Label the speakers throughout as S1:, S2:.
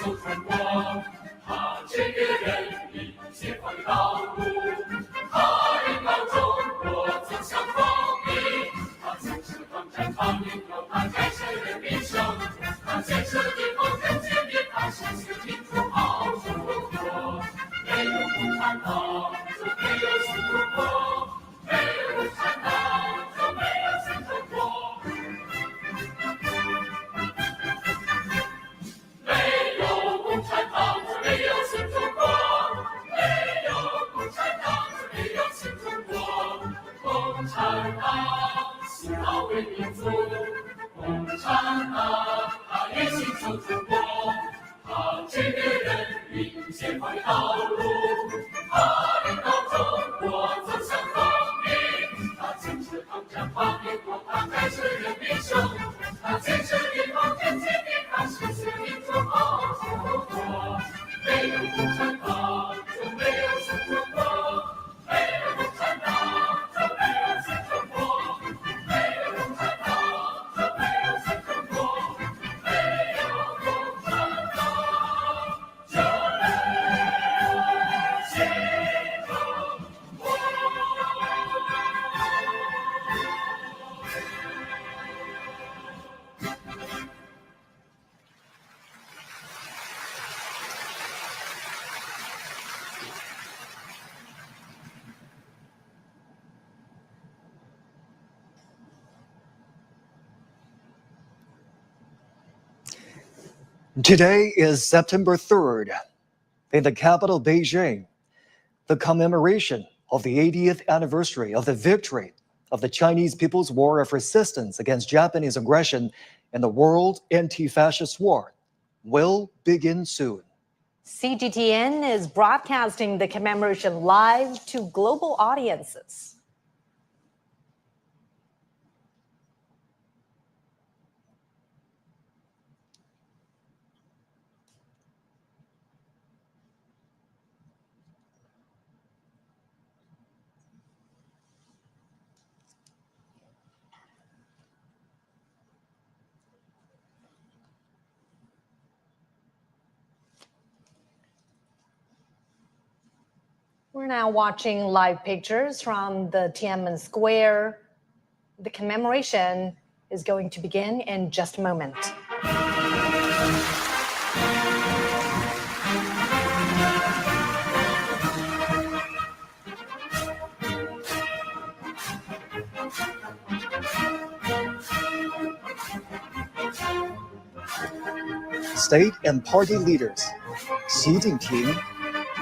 S1: 走中国，他这个人民解放的道路，他引导中国走向光明。他坚持抗战抗民国，他战胜人民生，他坚持地方人坚定，他实现民主好中国。没有共产党，就没有新中国；没有共产党，就没有新中国。没有共产党，就没有新中国；没有共产党，就没有新中国。共产党是保卫民族，共产党他也信守中国。他这个人民解放的道路，他领导中国走向光明。他坚持抗战抗民国，他战胜人民生，他坚持地方人坚定，他实现民主好中国。没有共产党，就没有新中国；没有共产党，就没有新中国；没有共产党，就没有新中国；没有共产党，就没有新中国。
S2: Today is September 3rd. In the capital, Beijing, the commemoration of the 80th anniversary of the victory of the Chinese People's War of Resistance against Japanese aggression in the World Anti-Fascist War will begin soon.
S3: CGTN is broadcasting the commemoration live to global audiences. We're now watching live pictures from the Tiananmen Square. The commemoration is going to begin in just a moment.
S2: State and party leaders Xi Jinping,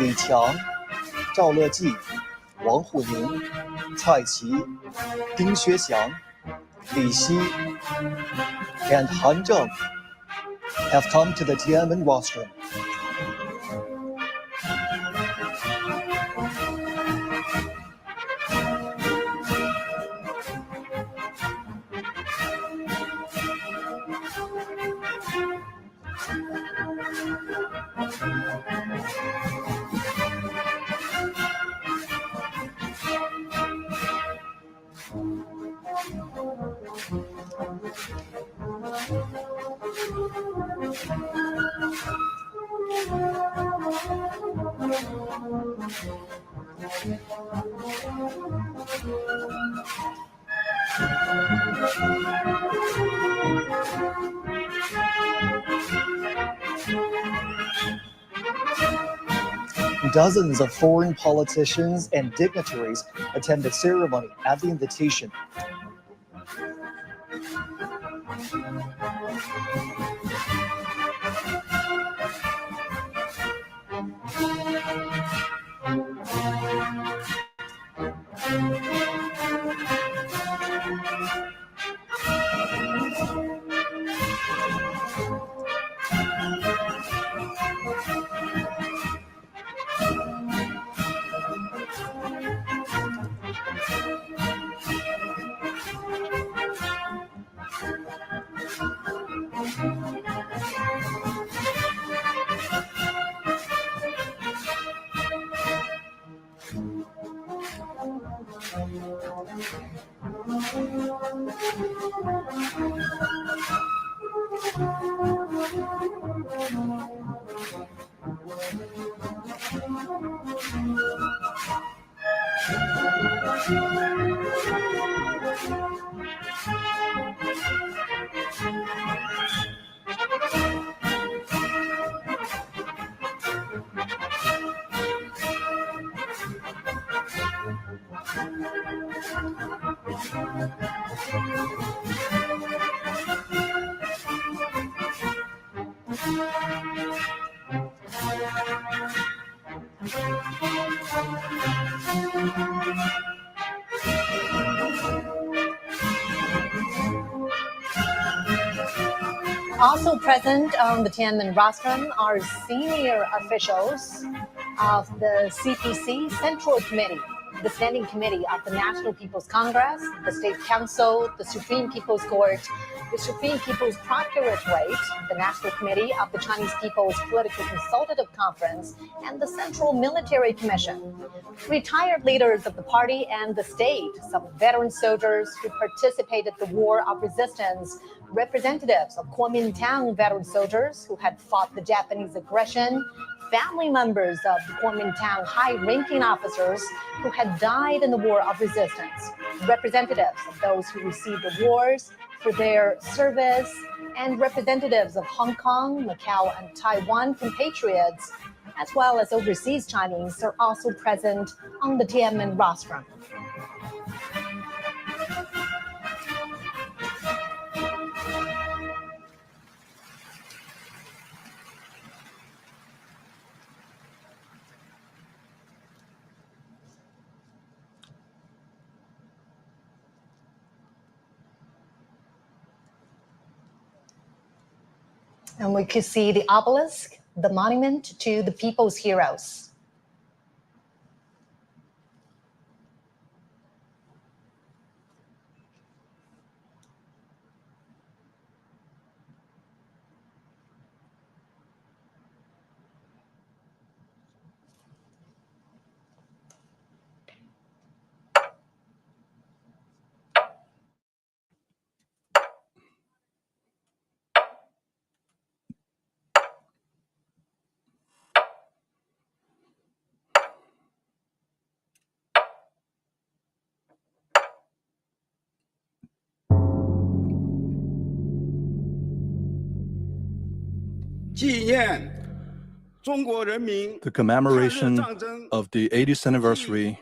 S2: Li Qiang, Zhao Leji, Wang Huning, Cai Qi, Ding Xuexiang, Li Xi, and Han Zheng have come to the Tiananmen rostrum. Dozens of foreign politicians and dignitaries attend the ceremony at the invitation.
S3: Also present on the Tiananmen rostrum are senior officials of the CPC Central Committee, the Standing Committee of the National People's Congress, the State Council, the Supreme People's Court, the Supreme People's Procuratorate, the National Committee of the Chinese People's Political Consultative Conference, and the Central Military Commission. Retired leaders of the party and the state, some veteran soldiers who participated in the War of Resistance, representatives of Kuomintang veteran soldiers who had fought the Japanese aggression, family members of the Kuomintang high-ranking officers who had died in the War of Resistance, representatives of those who received awards for their service, and representatives of Hong Kong, Macau, and Taiwan compatriots, as well as overseas Chinese, are also present on the Tiananmen rostrum. And we could see the obelisk, the monument to the people's heroes.
S4: The commemoration of the 80th anniversary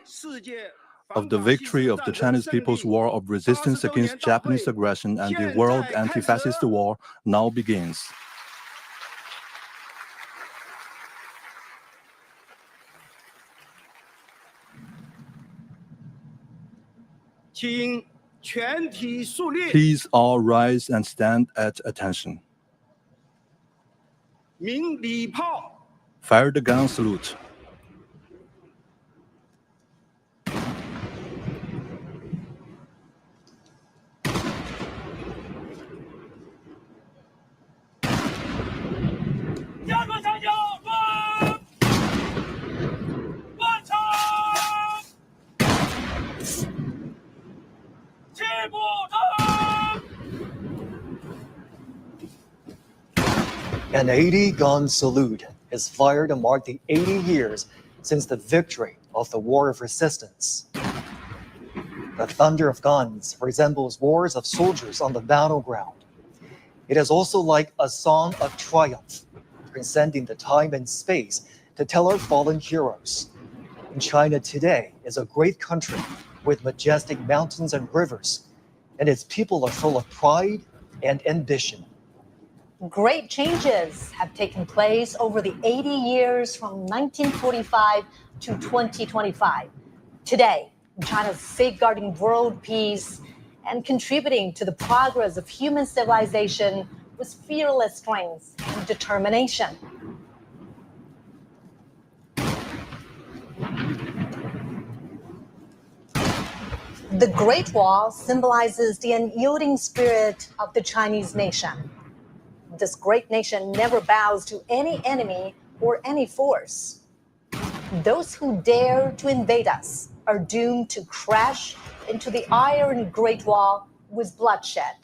S4: of the victory of the Chinese People's War of Resistance against Japanese aggression and the World Anti-Fascist War now begins. Please all rise and stand at attention. Fire the gun salute.
S2: An 80-gun salute is fired to mark the 80 years since the victory of the War of Resistance. The thunder of guns resembles roars of soldiers on the battleground. It is also like a song of triumph, transcending the time and space to tell our fallen heroes. China today is a great country with majestic mountains and rivers, and its people are full of pride and ambition.
S3: Great changes have taken place over the 80 years from 1945 to 2025. Today, China is safeguarding world peace and contributing to the progress of human civilization with fearless strength and determination. The Great Wall symbolizes the unyielding spirit of the Chinese nation. This great nation never bows to any enemy or any force. Those who dare to invade us are doomed to crash into the Iron Great Wall with bloodshed.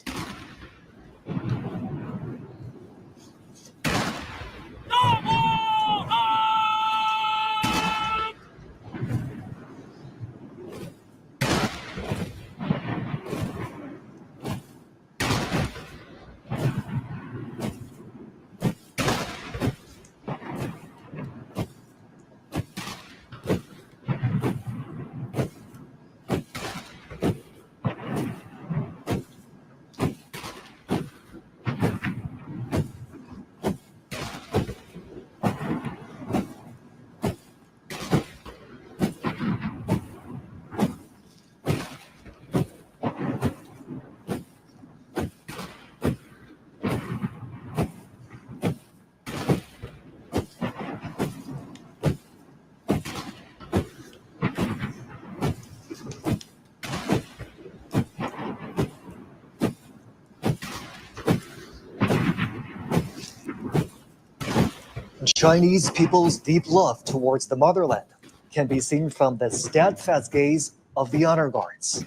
S2: Chinese people's deep love towards the motherland can be seen from the steadfast gaze of the honor guards.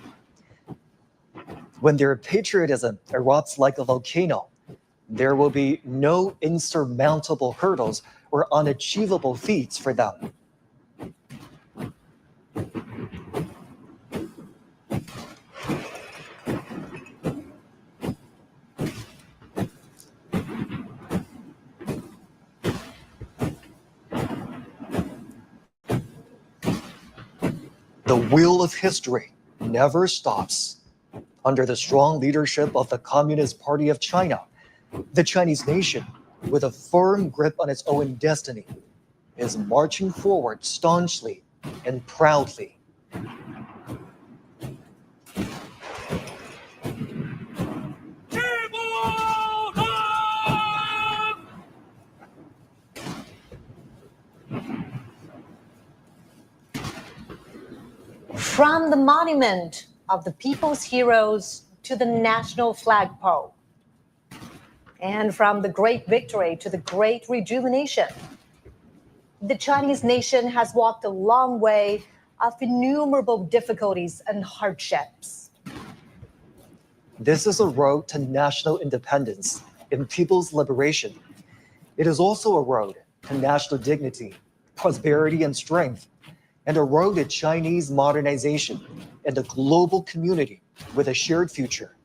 S2: When their patriotism erupts like a volcano, there will be no insurmountable hurdles or unachievable feats for them. The wheel of history never stops. Under the strong leadership of the Communist Party of China, the Chinese nation, with a firm grip on its own destiny, is marching forward staunchly and proudly.
S3: From the monument of the people's heroes to the national flagpole, and from the great victory to the great rejuvenation, the Chinese nation has walked a long way of innumerable difficulties and hardships.
S2: This is a road to national independence and people's liberation. It is also a road to national dignity, prosperity, and strength, and a road to Chinese modernization and a global community with a shared future.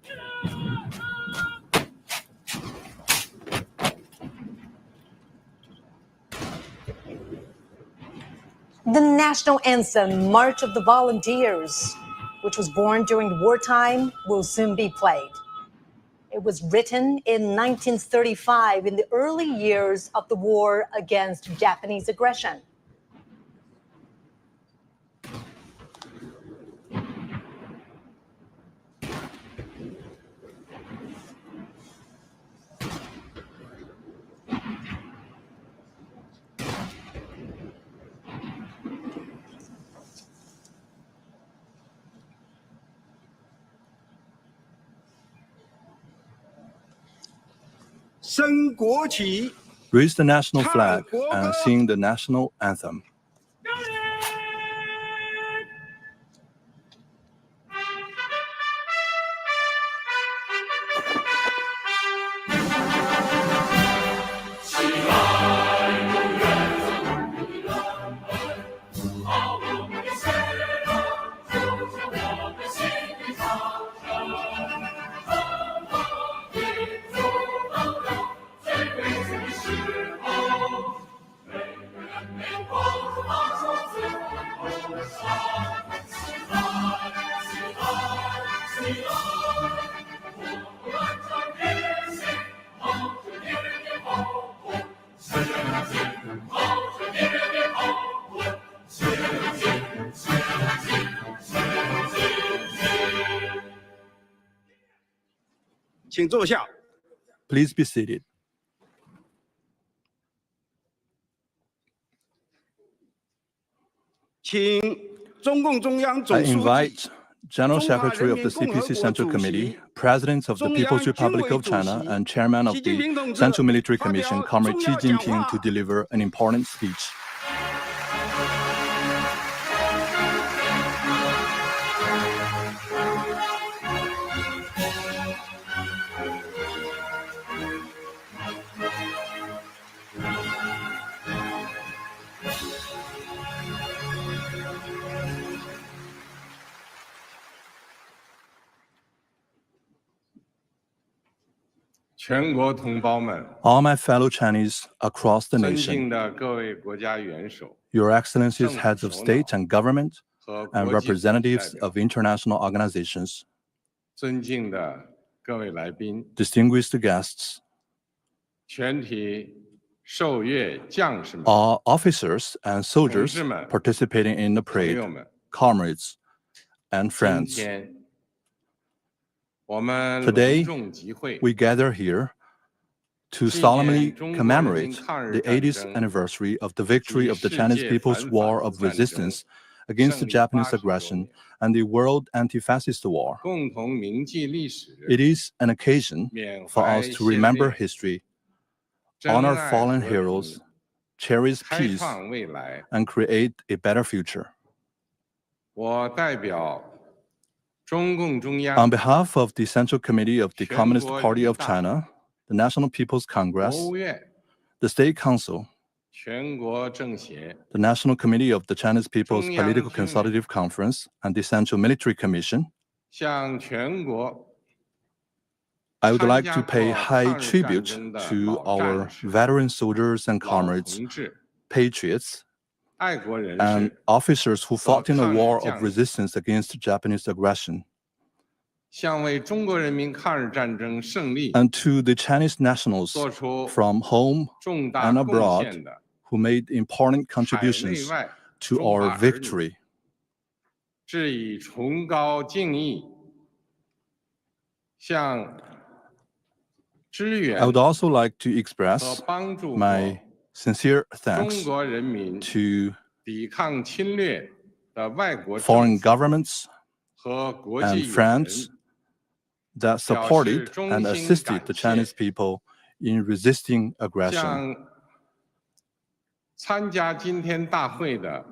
S3: The national anthem, March of the Volunteers, which was born during wartime, will soon be played. It was written in 1935 in the early years of the war against Japanese aggression.
S4: Raise the national flag and sing the national anthem. Please be seated. I invite General Secretary of the CPC Central Committee, President of the People's Republic of China, and Chairman of the Central Military Commission, Comrade Xi Jinping, to deliver an important speech. All my fellow Chinese across the nation, Your Excellencies, heads of state and government, and representatives of international organizations, distinguished guests, all officers and soldiers participating in the parade, comrades and friends. Today, we gather here to solemnly commemorate the 80th anniversary of the victory of the Chinese People's War of Resistance against the Japanese aggression and the World Anti-Fascist War. It is an occasion for us to remember history, honor fallen heroes, cherish
S1: 开
S4: peace,
S1: 创未来。
S4: and create a better future.
S1: 我代表中共中
S4: On
S1: 央、
S4: behalf of the Central Committee of the
S1: 全
S4: Communist
S1: 国
S4: Party
S1: 人
S4: of
S1: 大、
S4: China, the National People's
S1: 国
S4: Congress,
S1: 务院、
S4: the State Council,
S1: 全国政协、
S4: the National Committee of the Chinese People's
S1: 中央
S4: Political
S1: 军委
S4: Consultative Conference, and the Central Military Commission,
S1: 向全国
S4: I would
S1: 参
S4: like
S1: 加
S4: to pay
S1: 过
S4: high
S1: 抗日战
S4: tribute
S1: 争的
S4: to
S1: 老
S4: our
S1: 战士、
S4: veteran soldiers and
S1: 老
S4: comrades,
S1: 同志、
S4: patriots,
S1: 爱国人
S4: and
S1: 士，
S4: officers who fought in a
S1: 抗日
S4: war
S1: 将
S4: of
S1: 领，
S4: resistance against Japanese aggression,
S1: 向为中国人民抗日战争胜利
S4: and to the Chinese nationals
S1: 做出
S4: from home
S1: 重大
S4: and
S1: 贡
S4: abroad
S1: 献的
S4: who made important
S1: 海内
S4: contributions
S1: 外
S4: to
S1: 中华
S4: our
S1: 儿女，
S4: victory.
S1: 致以崇高敬意，向支援
S4: I would also like to
S1: 和
S4: express
S1: 帮助
S4: my sincere
S1: 中
S4: thanks
S1: 国人民
S4: to
S1: 抵抗侵略的外国政
S4: foreign
S1: 府
S4: governments
S1: 和国
S4: and
S1: 际友
S4: friends
S1: 人，
S4: that supported
S1: 忠
S4: and
S1: 心
S4: assisted
S1: 感
S4: the
S1: 谢
S4: Chinese people in resisting aggression.
S1: 向参加今天大会的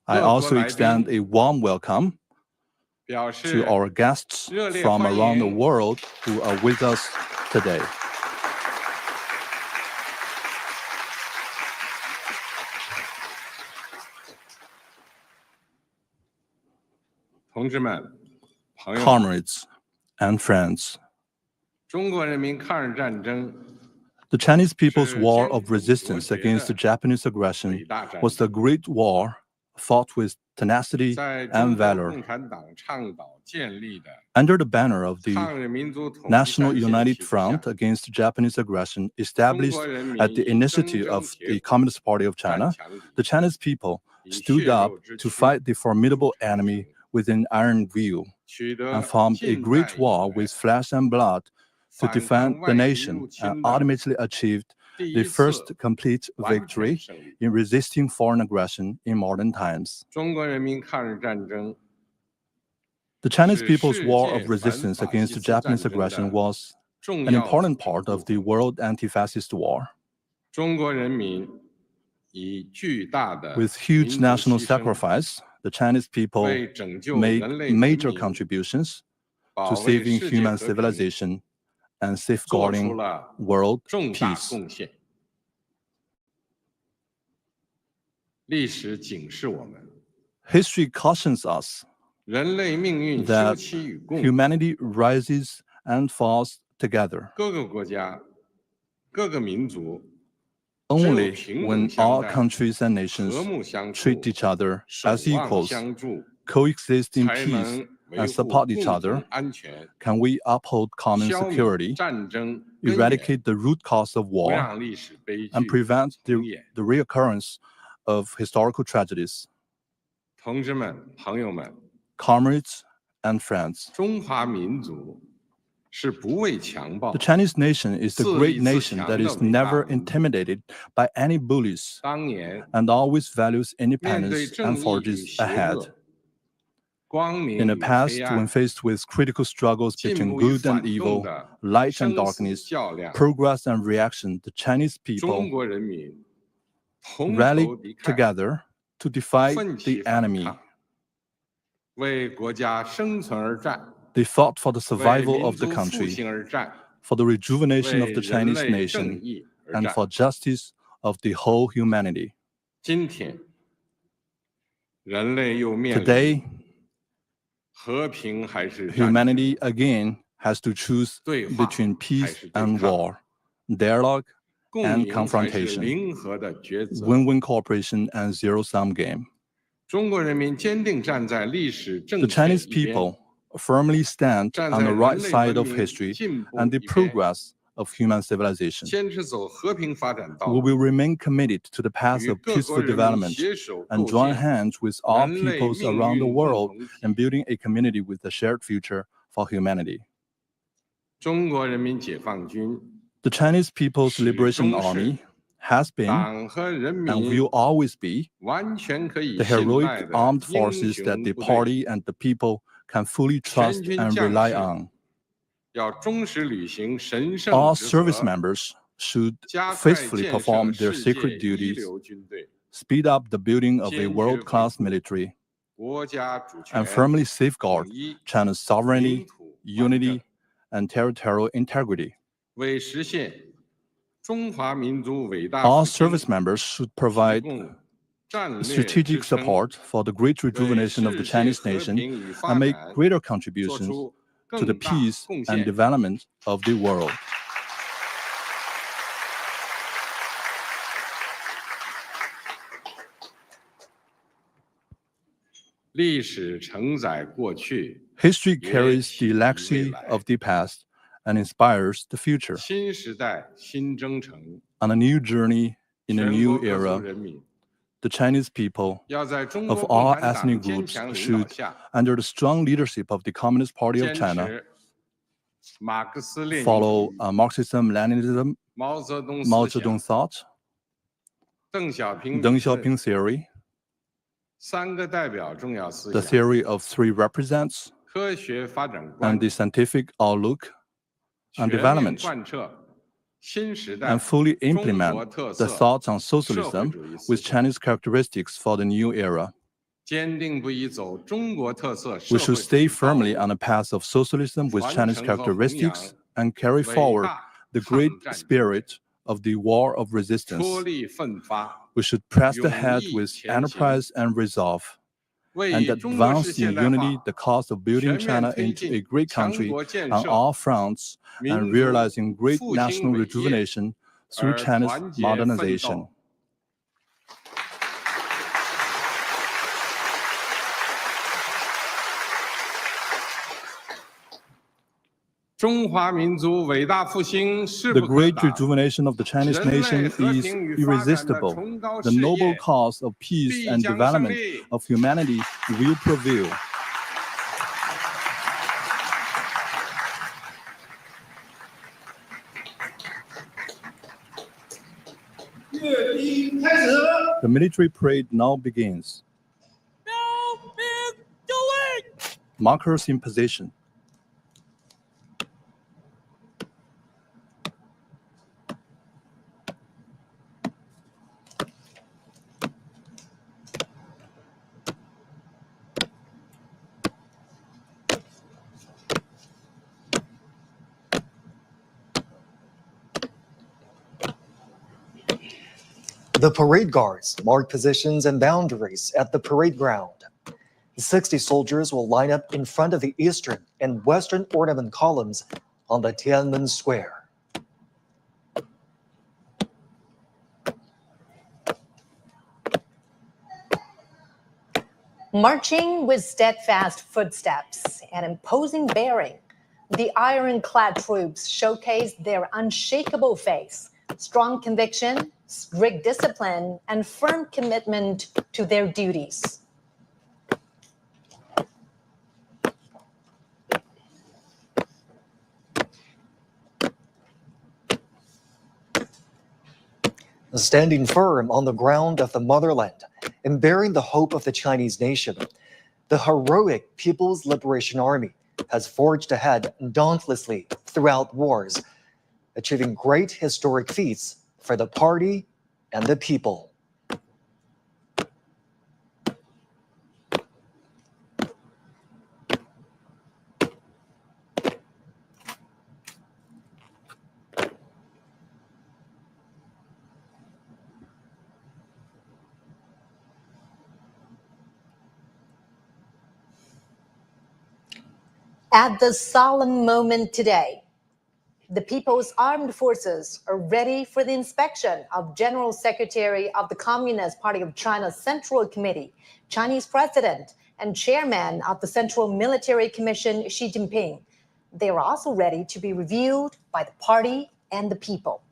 S4: I
S1: 各国
S4: also
S1: 来
S4: extend
S1: 宾
S4: a warm welcome
S1: 表
S4: to
S1: 示
S4: our guests
S1: 热烈
S4: from
S1: 欢
S4: around the
S1: 迎
S4: world who are with us today.
S1: 同志们、朋友们，
S4: Comrades and friends,
S1: 中国人民抗日战争
S4: the Chinese people's
S1: 是
S4: war
S1: 艰
S4: of
S1: 苦
S4: resistance
S1: 卓绝
S4: against the
S1: 的
S4: Japanese aggression
S1: 伟大战
S4: was
S1: 争，
S4: the great war fought with tenacity
S1: 在
S4: and
S1: 中国
S4: valor
S1: 共产党倡导建立的
S4: under the banner of the
S1: 抗日民族统一
S4: National
S1: 战线
S4: United
S1: 体制
S4: Front
S1: 下，
S4: against Japanese aggression
S1: 中
S4: established
S1: 国人民
S4: at the
S1: 以铮
S4: initiative
S1: 铮
S4: of
S1: 铁
S4: the
S1: 骨
S4: Communist Party of
S1: 战
S4: China,
S1: 强敌，
S4: the Chinese people
S1: 以
S4: stood
S1: 血
S4: up
S1: 肉之
S4: to
S1: 躯
S4: fight the formidable
S1: 筑长
S4: enemy
S1: 城，
S4: within iron view
S1: 取
S4: and
S1: 得
S4: formed a
S1: 近
S4: great
S1: 代以
S4: war
S1: 来
S4: with flesh and blood to
S1: 反
S4: defend
S1: 抗
S4: the
S1: 外敌
S4: nation
S1: 入
S4: and
S1: 侵的
S4: ultimately achieved
S1: 第
S4: the
S1: 一
S4: first
S1: 次
S4: complete
S1: 完全
S4: victory
S1: 胜利。
S4: in resisting foreign aggression in modern times.
S1: 中国人民抗日战争
S4: The Chinese
S1: 是
S4: people's
S1: 世
S4: war
S1: 界
S4: of
S1: 反
S4: resistance
S1: 法
S4: against
S1: 西
S4: the
S1: 斯战
S4: Japanese
S1: 争
S4: aggression
S1: 的
S4: was
S1: 重
S4: an
S1: 要
S4: important
S1: 组成
S4: part
S1: 部
S4: of the
S1: 分。
S4: world anti-fascist war.
S1: 中国人民以巨大的
S4: With
S1: 民
S4: huge
S1: 族
S4: national
S1: 牺牲，
S4: sacrifice, the Chinese people
S1: 为拯救
S4: made
S1: 人类文
S4: major
S1: 明，
S4: contributions
S1: 保
S4: to
S1: 卫
S4: saving
S1: 世界
S4: human
S1: 和平
S4: civilization and
S1: 做出
S4: safeguarding
S1: 了
S4: world
S1: 重大
S4: peace.
S1: 贡献。历史警示我们，
S4: History cautions us
S1: 人类命运休
S4: that
S1: 戚与共，
S4: humanity rises and falls together
S1: 各个国家、各个民族
S4: only
S1: 只有平等
S4: when
S1: 相
S4: all
S1: 待、
S4: countries and nations
S1: 和睦相处、
S4: treat each other
S1: 守
S4: as
S1: 望
S4: equals,
S1: 相助，
S4: coexist in
S1: 才
S4: peace
S1: 能维
S4: and
S1: 护
S4: support each
S1: 共
S4: other,
S1: 同安全，
S4: can we uphold common
S1: 消灭
S4: security,
S1: 战争根源，
S4: eradicate the root cause of
S1: 不
S4: war,
S1: 让历史悲
S4: and
S1: 剧
S4: prevent
S1: 重演。
S4: the reoccurrence of historical tragedies.
S1: 同志们、朋友们，
S4: Comrades and friends,
S1: 中华民族是不畏强暴
S4: the，Chinese nation is the
S1: 自
S4: great
S1: 立自
S4: nation
S1: 强
S4: that
S1: 的
S4: is
S1: 伟大
S4: never
S1: 民族。
S4: intimidated by any bullies
S1: 当年
S4: and always values
S1: 面对
S4: independence
S1: 正
S4: and
S1: 义与
S4: forges
S1: 邪
S4: ahead.
S1: 恶、光明
S4: In the
S1: 与
S4: past,
S1: 黑
S4: when
S1: 暗、
S4: faced with critical struggles
S1: 进
S4: between
S1: 步与
S4: good and
S1: 反动
S4: evil,
S1: 的
S4: light and
S1: 生死
S4: darkness,
S1: 较量，
S4: progress and reaction, the Chinese
S1: 中
S4: people
S1: 国人民同
S4: rallied
S1: 仇敌忾，
S4: together to defy
S1: 奋
S4: the
S1: 起反
S4: enemy.
S1: 抗，为国家生存而战，
S4: They fought for the
S1: 为
S4: survival
S1: 民
S4: of the
S1: 族复
S4: country,
S1: 兴而战，
S4: for the rejuvenation
S1: 为
S4: of the
S1: 人
S4: Chinese
S1: 类正
S4: nation,
S1: 义而
S4: and
S1: 战。
S4: for justice of the whole humanity.
S1: 今天，人类又面临
S4: Today,
S1: 和平还是战争，
S4: humanity again has to choose
S1: 对话
S4: between
S1: 还
S4: peace
S1: 是对
S4: and
S1: 抗，
S4: war, dialogue
S1: 共
S4: and
S1: 赢才是
S4: confrontation,
S1: 零和的抉择。
S4: win-win cooperation and zero-sum game.
S1: 中国人民坚定站在历史
S4: The
S1: 正确
S4: Chinese
S1: 一边，
S4: people firmly stand
S1: 站
S4: on
S1: 在
S4: the
S1: 人
S4: right
S1: 类
S4: side
S1: 文
S4: of
S1: 明
S4: history
S1: 进步
S4: and the
S1: 一边，
S4: progress of human civilization.
S1: 坚持走和平发展道
S4: We
S1: 路，
S4: will remain committed to the path
S1: 与
S4: of
S1: 各国
S4: peaceful
S1: 人民
S4: development
S1: 携手
S4: and
S1: 构
S4: join
S1: 建
S4: hands with all
S1: 人类
S4: peoples
S1: 命
S4: around the
S1: 运共
S4: world
S1: 同
S4: and
S1: 体。
S4: building a community with a shared future for humanity.
S1: 中国人民解放军
S4: The Chinese People's
S1: 始
S4: Liberation
S1: 终是
S4: Army has been
S1: 党和人
S4: and
S1: 民
S4: will always be
S1: 完全可以
S4: the
S1: 信
S4: heroic
S1: 赖的
S4: armed
S1: 英
S4: forces that
S1: 雄
S4: the
S1: 部队。
S4: party and the people can fully
S1: 全
S4: trust
S1: 军
S4: and
S1: 将
S4: rely
S1: 士
S4: on.
S1: 要忠实履行神圣
S4: All
S1: 职
S4: service
S1: 责，
S4: members should
S5: 加快
S4: faithfully
S5: 建
S4: perform
S5: 设
S4: their
S5: 世界
S4: sacred
S5: 一
S4: duties,
S5: 流军队，
S4: speed up the building of a
S5: 坚决
S4: world-class
S5: 维护
S4: military,
S5: 国家主权
S4: and firmly safeguard
S5: 统一
S4: China's sovereignty,
S5: 领土完整，
S4: unity, and territorial integrity.
S5: 为实现中华民族伟大
S4: All
S5: 复兴
S4: service members should
S5: 提
S4: provide
S5: 供战略支
S4: strategic
S5: 撑，
S4: support for the great
S5: 为
S4: rejuvenation of the
S5: 世界
S4: Chinese
S5: 和
S4: nation
S5: 平与发
S4: and make
S5: 展
S4: greater
S5: 做
S4: contributions
S5: 出
S4: to the
S5: 更大
S4: peace
S5: 贡
S4: and
S5: 献。
S4: development of the world.
S5: 历史承载过去，
S4: History
S5: 也
S4: carries
S5: 启
S4: the
S5: 迪未
S4: legacy
S5: 来。
S4: of the past and inspires the future.
S5: 新时代新征程，
S4: On a new journey in a
S5: 全
S4: new
S5: 国各族
S4: era,
S5: 人民
S4: the Chinese people
S5: 要在中
S4: of
S5: 国共
S4: all
S5: 产党
S4: ethnic
S5: 坚
S4: groups
S5: 强领导
S4: should,
S5: 下，
S4: under the strong leadership of the Communist Party of
S5: 坚
S4: China,
S5: 持马克思列宁主
S4: follow
S5: 义、
S4: Marxism, Leninism,
S5: 毛泽东
S4: Mao
S5: 思
S4: Zedong
S5: 想、
S4: thought,
S5: 邓小平理
S4: Deng
S5: 论
S4: Xiaoping theory,
S5: 三个代表重要思
S4: the
S5: 想，
S4: theory of three represents,
S5: 科学发展观
S4: and the scientific outlook
S5: 全
S4: and
S5: 面
S4: development,
S5: 贯彻新时代
S4: and fully
S5: 中国
S4: implement
S5: 特
S4: the
S5: 色，
S4: thoughts on
S5: 社会
S4: socialism
S5: 主义思
S4: with
S5: 想，
S4: Chinese characteristics for the new era.
S5: 坚定不移走中国特色
S4: We
S5: 社
S4: should
S5: 会主
S4: stay
S5: 义道
S4: firmly
S5: 路，
S4: on a path of socialism with
S5: 传
S4: Chinese
S5: 承和弘
S4: characteristics
S5: 扬
S4: and carry
S5: 伟
S4: forward
S5: 大
S4: the
S5: 抗
S4: great
S5: 战精神，
S4: spirit of the war of resistance.
S5: 出力奋发，
S4: We should press
S5: 勇
S4: ahead
S5: 毅
S4: with
S5: 前行，
S4: enterprise and resolve,
S5: 为
S4: and
S5: 以中国式
S4: advance
S5: 现
S4: in
S5: 代
S4: unity
S5: 化
S4: the cause of building
S5: 全面
S4: China
S5: 推
S4: into a
S5: 进
S4: great
S5: 强
S4: country
S5: 国建
S4: on
S5: 设
S4: all fronts
S5: 民
S4: and
S5: 族
S4: realizing great
S5: 复兴
S4: national
S5: 伟业
S4: rejuvenation through
S5: 而
S4: China's
S5: 团结奋
S4: modernization.
S5: 斗。中华民族伟大复兴势
S4: The
S5: 不可
S4: great
S5: 挡，
S4: rejuvenation of the Chinese
S5: 人类
S4: nation
S5: 和
S4: is
S5: 平与发展的
S4: irresistible.
S5: 崇高
S4: The
S5: 事
S4: noble
S5: 业
S4: cause of peace
S5: 必
S4: and
S5: 将胜
S4: development
S5: 利。
S4: of humanity will prevail. The military parade now begins. Markers in position.
S2: The parade guards mark positions and boundaries at the parade ground. 60 soldiers will line up in front of the eastern and western ornament columns on the Tiananmen Square.
S3: Marching with steadfast footsteps and imposing bearing, the ironclad troops showcase their unshakable faith, strong conviction, strict discipline, and firm commitment to their duties.
S2: Standing firm on the ground of the motherland and bearing the hope of the Chinese nation, the heroic People's Liberation Army has forged ahead dauntlessly throughout wars, achieving great historic feats for the party and the people.
S3: At this solemn moment today, the People's Armed Forces are ready for the inspection of General Secretary of the Communist Party of China's Central Committee, Chinese President, and Chairman of the Central Military Commission, Xi Jinping. They are also ready to be reviewed by the party and the people.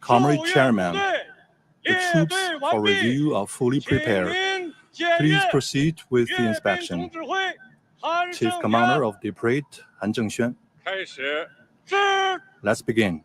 S4: Comrade Chairman, the troops for review are fully prepared. Please proceed with the inspection. Chief Commander of the Parade, Han Zhengxuan. Let's begin.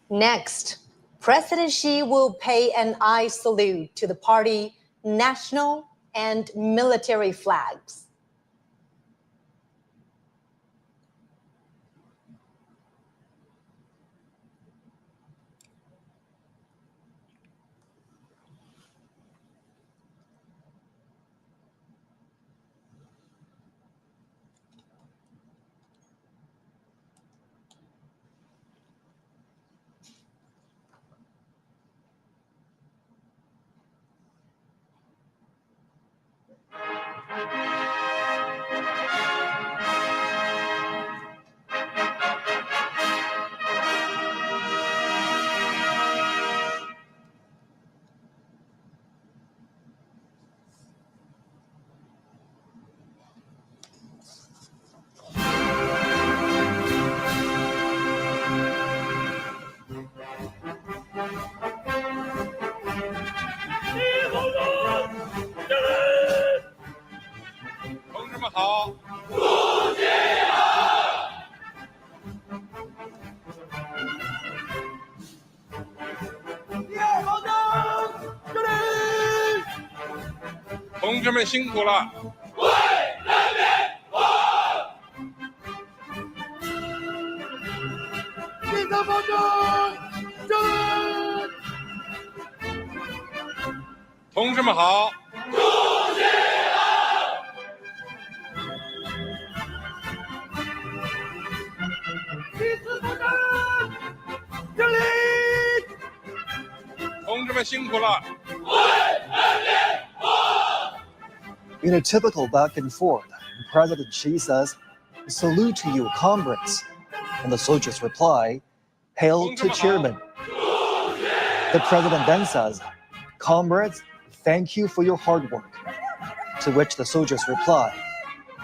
S3: Next, President Xi will pay an eye salute to the party national and military flags.
S2: In a typical back and forth, President Xi says, "Salute to you, comrades." And the soldiers reply, "Hail to Chairman." The president then says, "Comrades, thank you for your hard work." To which the soldiers reply,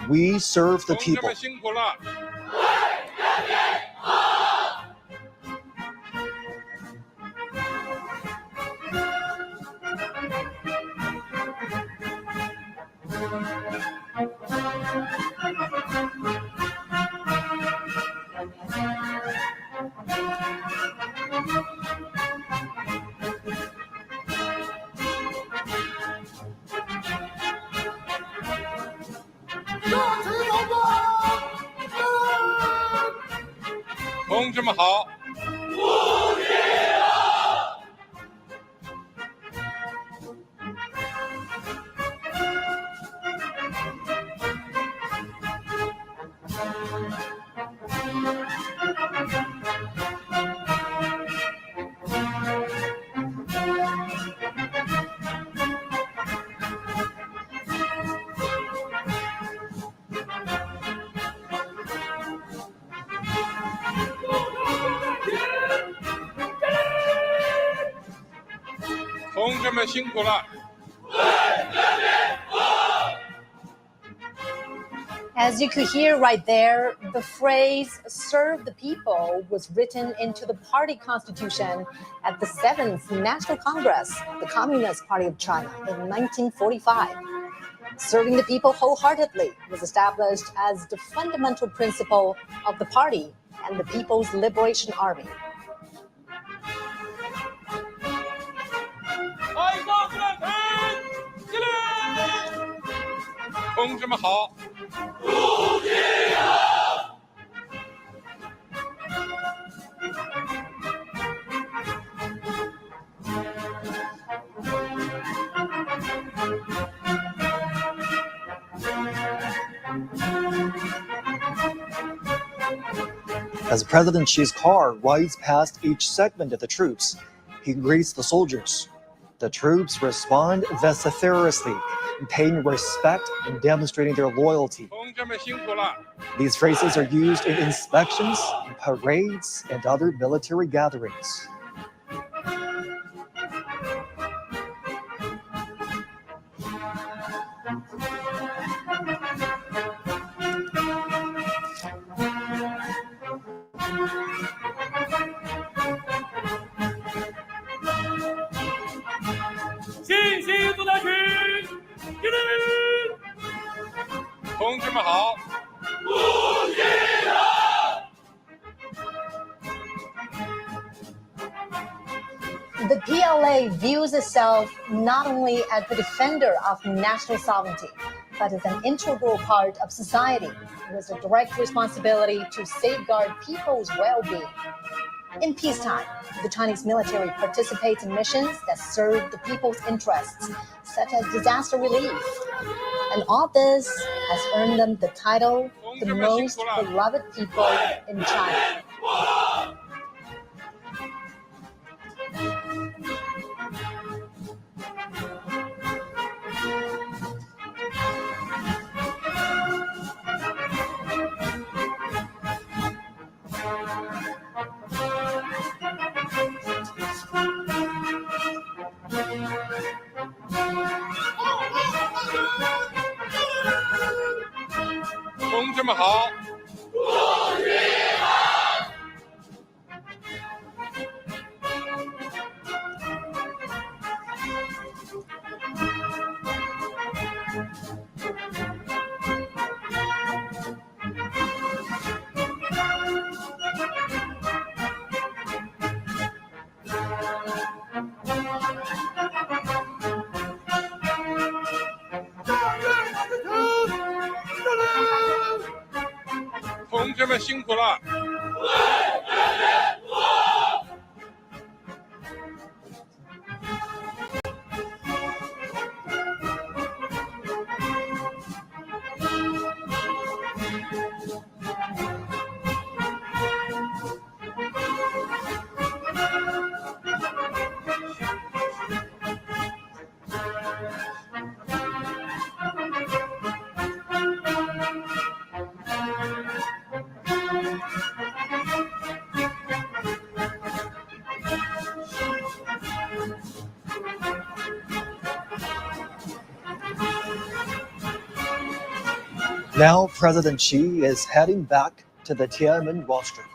S2: "We serve the people."
S3: As you could hear right there, the phrase "serve the people" was written into the party constitution at the 7th National Congress of the Communist Party of China in 1945. Serving the people wholeheartedly was established as the fundamental principle of the party and the People's Liberation Army.
S2: As President Xi's car rides past each segment of the troops, he greets the soldiers. The troops respond vociferously, paying respect and demonstrating their loyalty.
S5: 同志们辛苦了。
S2: These phrases are used in inspections, parades, and other military gatherings. "
S5: 同志们好。
S3: The PLA views itself not only as the defender of national sovereignty, but as an integral part of society with a direct responsibility to safeguard people's well-being. In peacetime, the Chinese military participates in missions that serve the people's interests, such as disaster relief. And all this has earned them the title, the most beloved people in China.
S5: "同志们好。 同志们辛苦了。
S2: Now President Xi is heading back to the Tiananmen rostrum.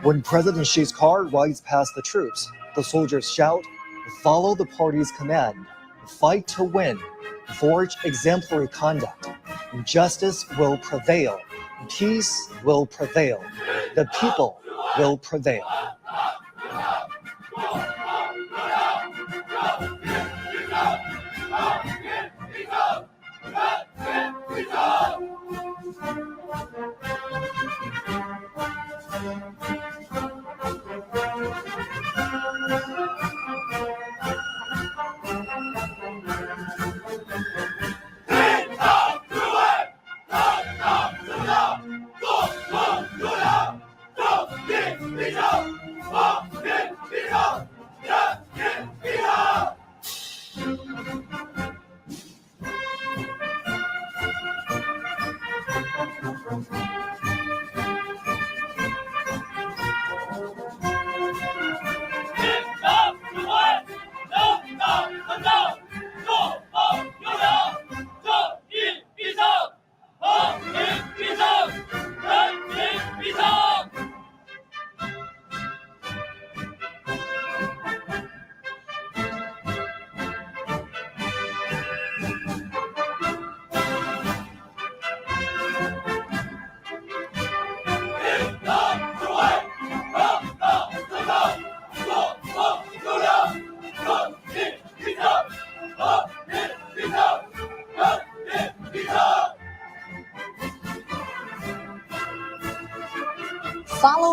S2: When President Xi's car rides past the troops, the soldiers shout, "Follow the party's command, fight to win, forge exemplary conduct. Justice will prevail, peace will prevail, the people will prevail."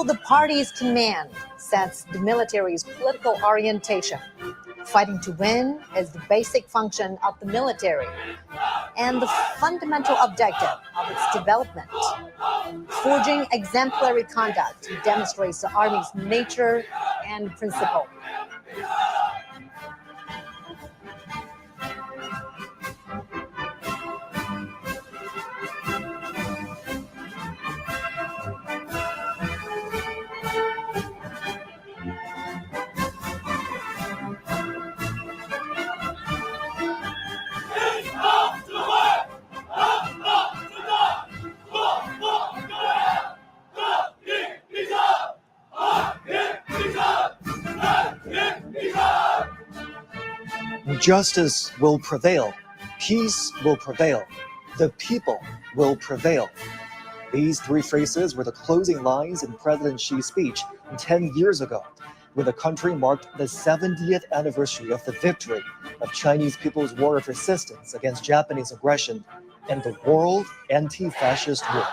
S3: So the party's command sets the military's political orientation. Fighting to win is the basic function of the military and the fundamental objective of its development. Forging exemplary conduct demonstrates the Army's nature and principle.
S2: Justice will prevail. Peace will prevail. The people will prevail. These three phrases were the closing lines in President Xi's speech 10 years ago, when the country marked the 70th anniversary of the victory of Chinese People's War of Resistance against Japanese aggression and the World Anti-Fascist War.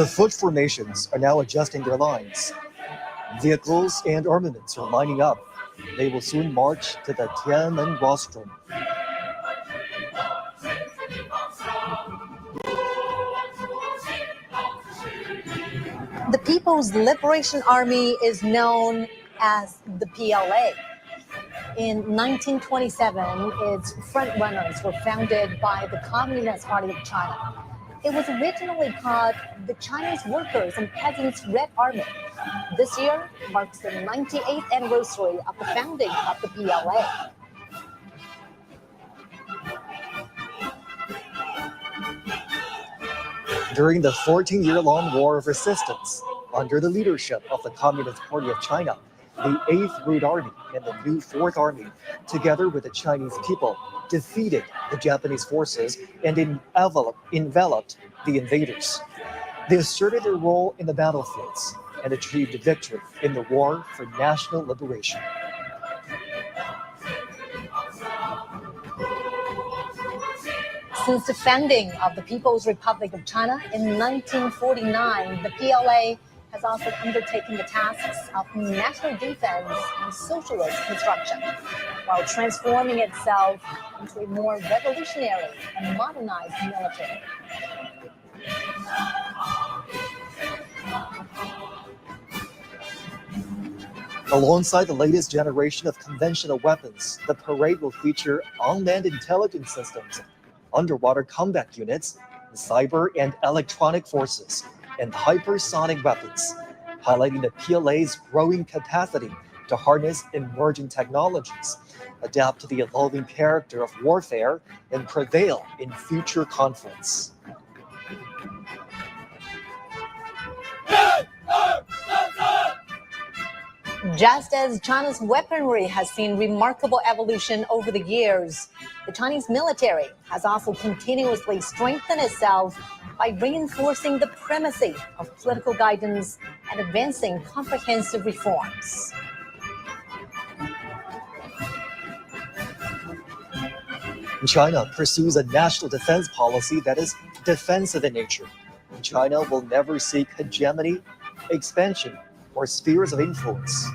S2: The foot formations are now adjusting their lines. Vehicles and armaments are lining up. They will soon march to the Tiananmen rostrum.
S3: The People's Liberation Army is known as the PLA. In 1927, its frontrunners were founded by the Communist Party of China. It was originally called the Chinese Workers' and Peasants' Red Army. This year marks the 98th anniversary of the founding of the PLA.
S2: During the 14-year-long War of Resistance, under the leadership of the Communist Party of China, the 8th Road Army and the new 4th Army, together with the Chinese people, defeated the Japanese forces and enveloped the invaders. They asserted their role in the battlefields and achieved victory in the war for national liberation.
S3: Since the founding of the People's Republic of China in 1949, the PLA has also undertaken the tasks of national defense and socialist construction, while transforming itself into a more revolutionary and modernized military.
S2: Alongside the latest generation of conventional weapons, the parade will feature unmanned intelligence systems, underwater combat units, cyber and electronic forces, and hypersonic weapons, highlighting the PLA's growing capacity to harness emerging technologies, adapt to the evolving character of warfare, and prevail in future conflicts.
S3: Just as China's weaponry has seen remarkable evolution over the years, the Chinese military has also continuously strengthened itself by reinforcing the primacy of political guidance and advancing comprehensive reforms.
S2: China pursues a national defense policy that is defensive in nature. China will never seek hegemony, expansion, or spheres of influence.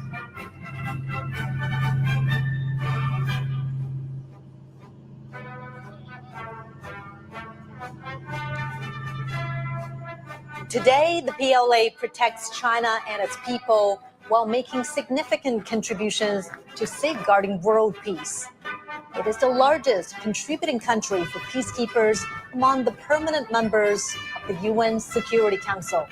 S3: Today, the PLA protects China and its people while making significant contributions to safeguarding world peace. It is the largest contributing country for peacekeepers among the permanent members of the UN Security Council.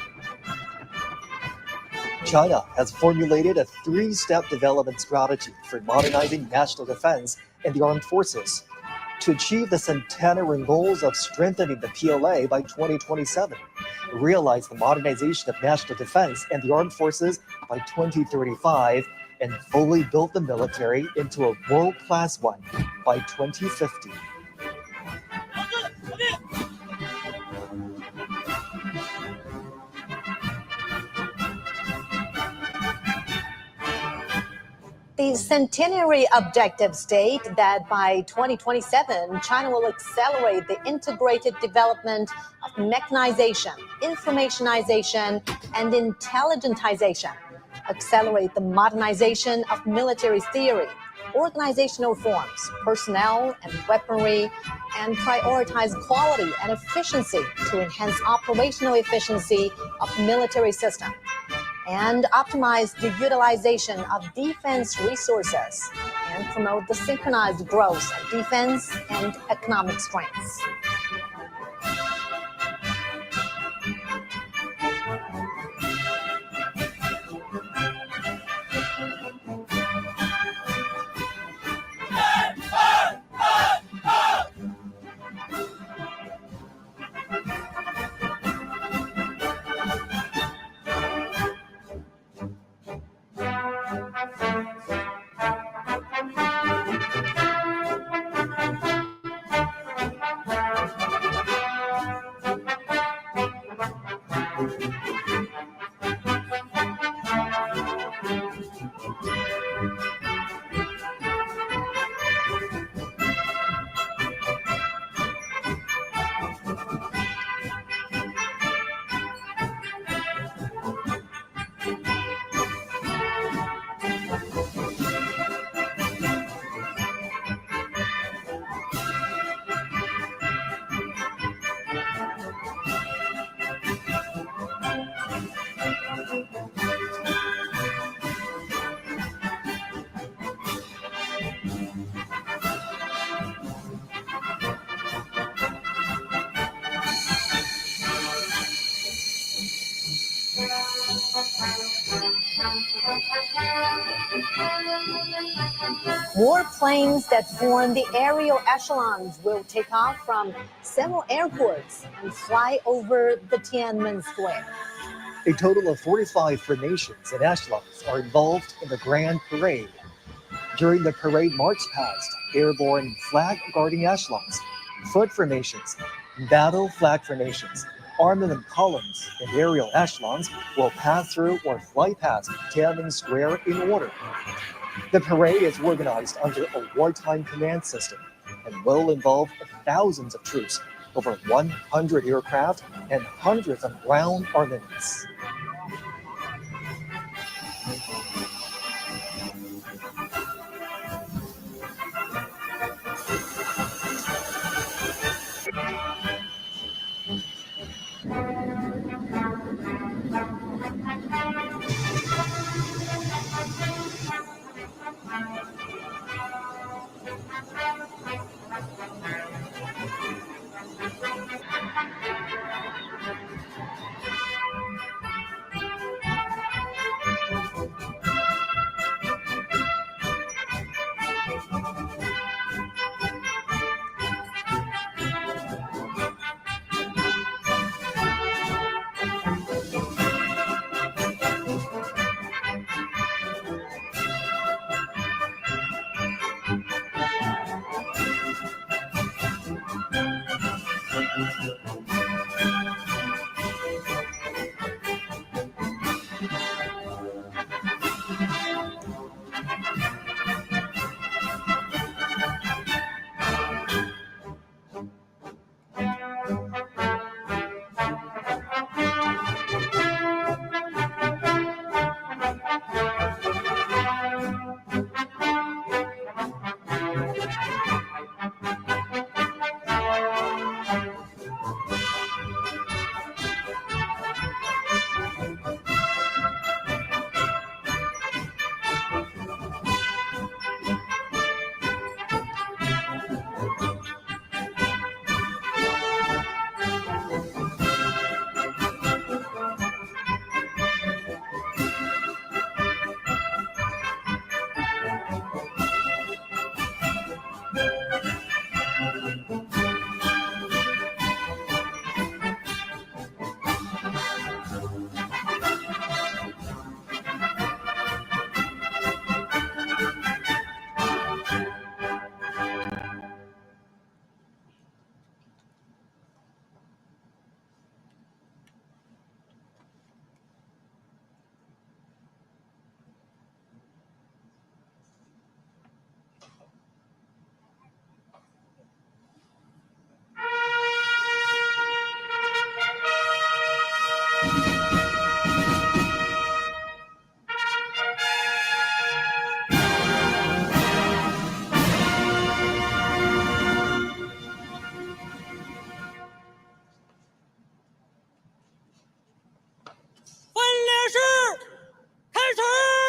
S2: China has formulated a 3-step development strategy for modernizing national defense and the armed forces to achieve the centenarian goals of strengthening the PLA by 2027, realize the modernization of national defense and the armed forces by 2035, and fully build the military into a world-class one by 2050.
S3: The centenary objectives state that by 2027, China will accelerate the integrated development of mechanization, informationization, and intelligentization, accelerate the modernization of military theory, organizational forms, personnel and weaponry, and prioritize quality and efficiency to enhance operational efficiency of military systems, and optimize the utilization of defense resources and promote the synchronized growth of defense and economic strengths. Warplanes that form the aerial echelons will take off from several airports and fly over the Tiananmen Square.
S2: A total of 45 formations and echelons are involved in the Grand Parade. During the parade march past, airborne flag-guarding echelons, foot formations, battle flag formations, armament columns, and aerial echelons will pass through or fly past Tiananmen Square in order. The parade is organized under a wartime command system and will involve thousands of troops, over 100 aircraft, and hundreds of ground armaments.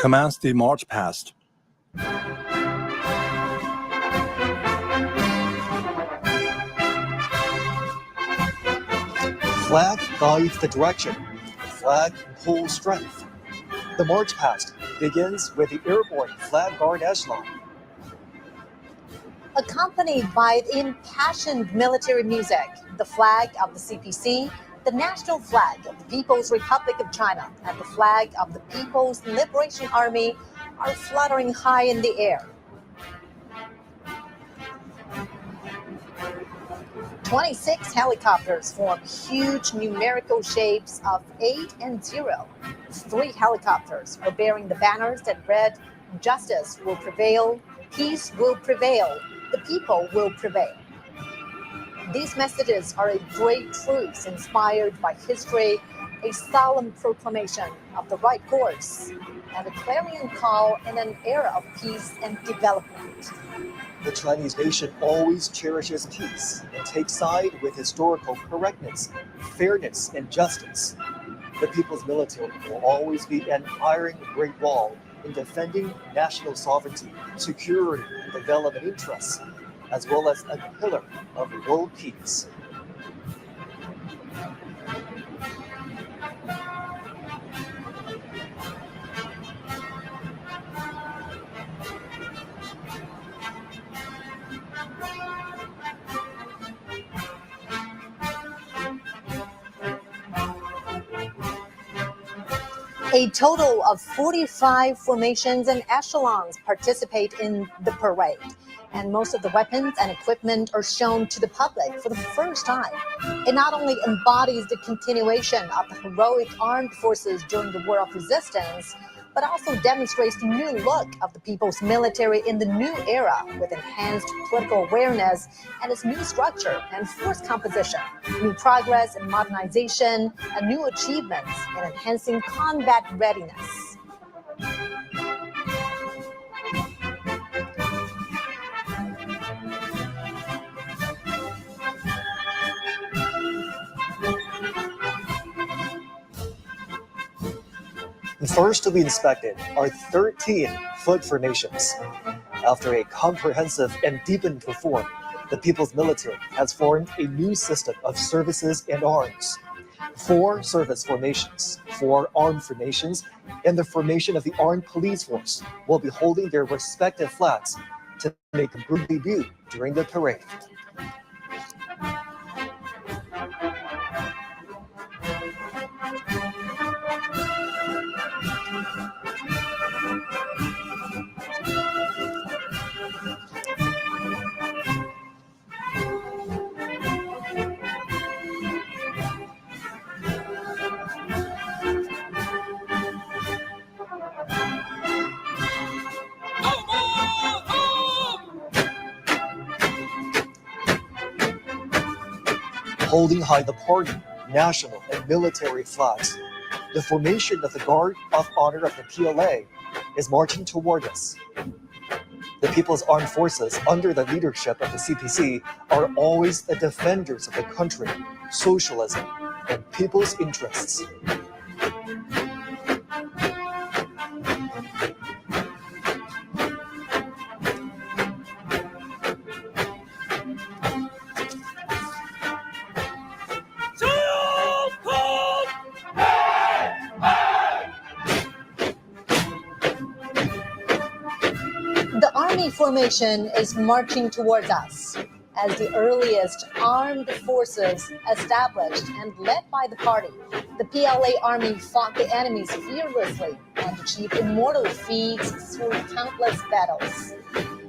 S4: Commence the march past.
S2: Flag guides the direction. Flag pulls strength. The march past begins with the airborne flag guard echelon.
S3: Accompanied by impassioned military music, the flag of the CPC, the national flag of the People's Republic of China, and the flag of the People's Liberation Army are fluttering high in the air. 26 helicopters form huge numerical shapes of 8 and 0. 3 helicopters are bearing the banners that read, "Justice will prevail, peace will prevail, the people will prevail." These messages are a great truth inspired by history, a solemn proclamation of the right course, and a clarion call in an era of peace and development.
S2: The Chinese nation always cherishes peace and takes side with historical correctness, fairness, and justice. The People's Military will always be an iron great wall in defending national sovereignty, security, and development interests, as well as a pillar of world peace.
S3: A total of 45 formations and echelons participate in the parade, and most of the weapons and equipment are shown to the public for the first time. It not only embodies the continuation of the heroic armed forces during the War of Resistance, but also demonstrates the new look of the people's military in the new era with enhanced political awareness and its new structure and force composition, new progress and modernization, and new achievements in enhancing combat readiness.
S2: The first to be inspected are 13 foot formations. After a comprehensive and deepened reform, the People's Military has formed a new system of services and arms. 4 service formations, 4 armed formations, and the formation of the Armed Police Force will be holding their respective flags to make a group debut during the parade. Holding high the party, national, and military flags, the formation of the Guard of Honor of the PLA is marching toward us. The People's Armed Forces, under the leadership of the CPC, are always the defenders of the country, socialism, and people's interests.
S3: The Army formation is marching towards us. As the earliest armed forces established and led by the party, the PLA Army fought the enemies fearlessly and achieved immortal feats through countless battles.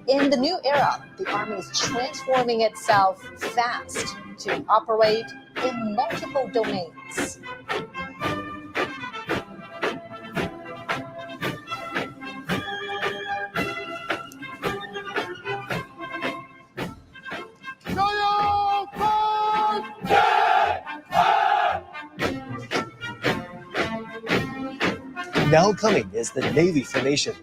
S3: In the new era, the Army is transforming itself fast to operate in multiple domains.
S2: Now coming is the Navy formation.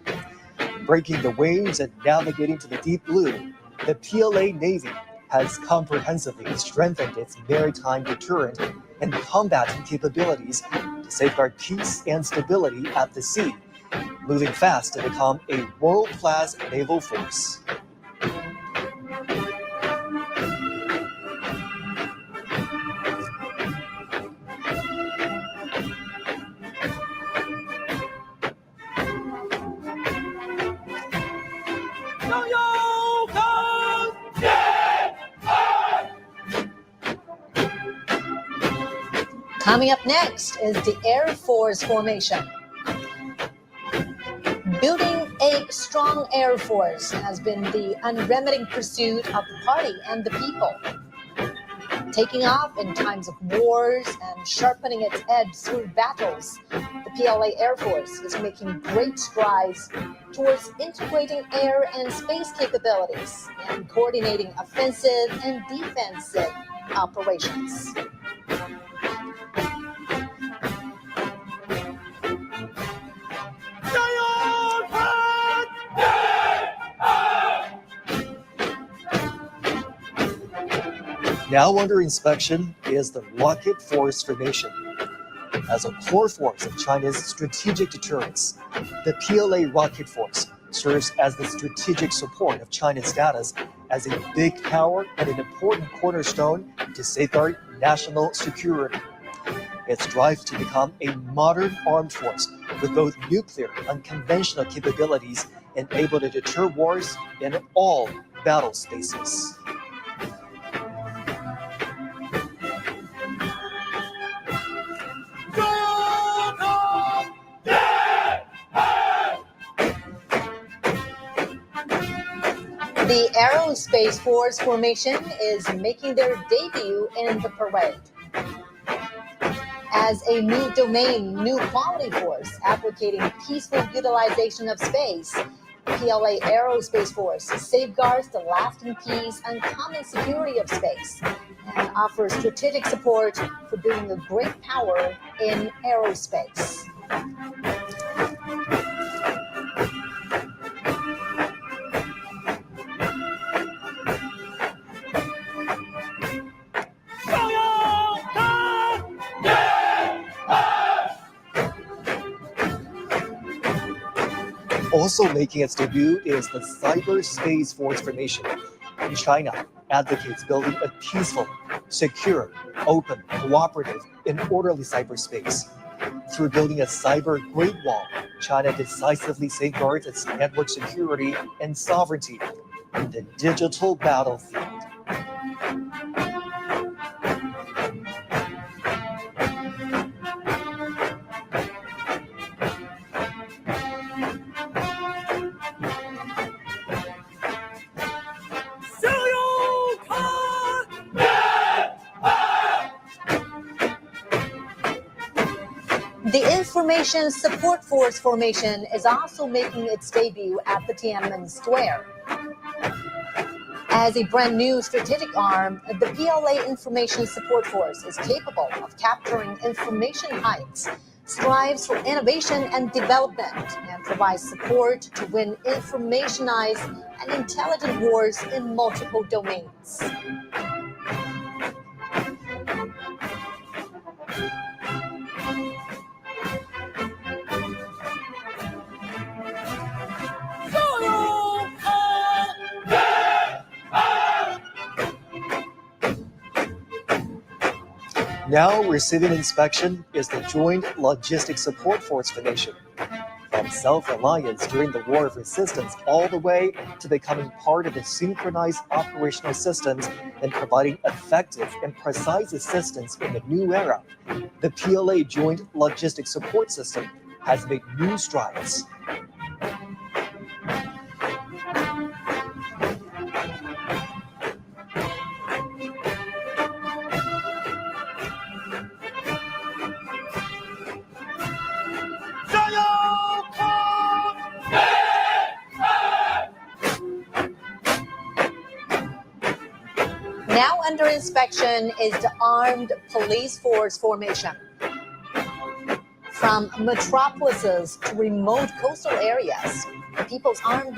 S2: Breaking the waves and navigating to the deep blue, the PLA Navy has comprehensively strengthened its maritime deterrent and combating capabilities to safeguard peace and stability at the sea, moving fast to become a world-class naval force.
S3: Coming up next is the Air Force formation. Building a strong Air Force has been the unremitting pursuit of the party and the people. Taking off in times of wars and sharpening its edge through battles, the PLA Air Force is making great strides towards integrating air and space capabilities and coordinating offensive and defensive operations.
S2: Now under inspection is the Rocket Force formation. As a core force of China's strategic deterrence, the PLA Rocket Force serves as the strategic support of China's status as a big power and an important cornerstone to safeguard national security. It strives to become a modern armed force with both nuclear and conventional capabilities and able to deter wars in all battle spaces.
S3: The Aerospace Force formation is making their debut in the parade. As a new domain, new quality force advocating peaceful utilization of space, PLA Aerospace Force safeguards the lasting peace and common security of space and offers strategic support for building a great power in aerospace.
S2: Also making its debut is the Cyberspace Force formation. China advocates building a peaceful, secure, open, cooperative, and orderly cyberspace. Through building a cyber Great Wall, China decisively safeguards its network security and sovereignty in the digital battlefield.
S3: The Information Support Force formation is also making its debut at the Tiananmen Square. As a brand new strategic arm, the PLA Information Support Force is capable of capturing information heights, strives for innovation and development, and provides support to win informationized and intelligent wars in multiple domains.
S2: Now receiving inspection is the Joint Logistics Support Force formation. From self-reliance during the War of Resistance all the way to becoming part of the synchronized operational systems and providing effective and precise assistance in the new era, the PLA Joint Logistics Support System has made new strides.
S3: Now under inspection is the Armed Police Force formation. From metropolises to remote coastal areas, the People's Armed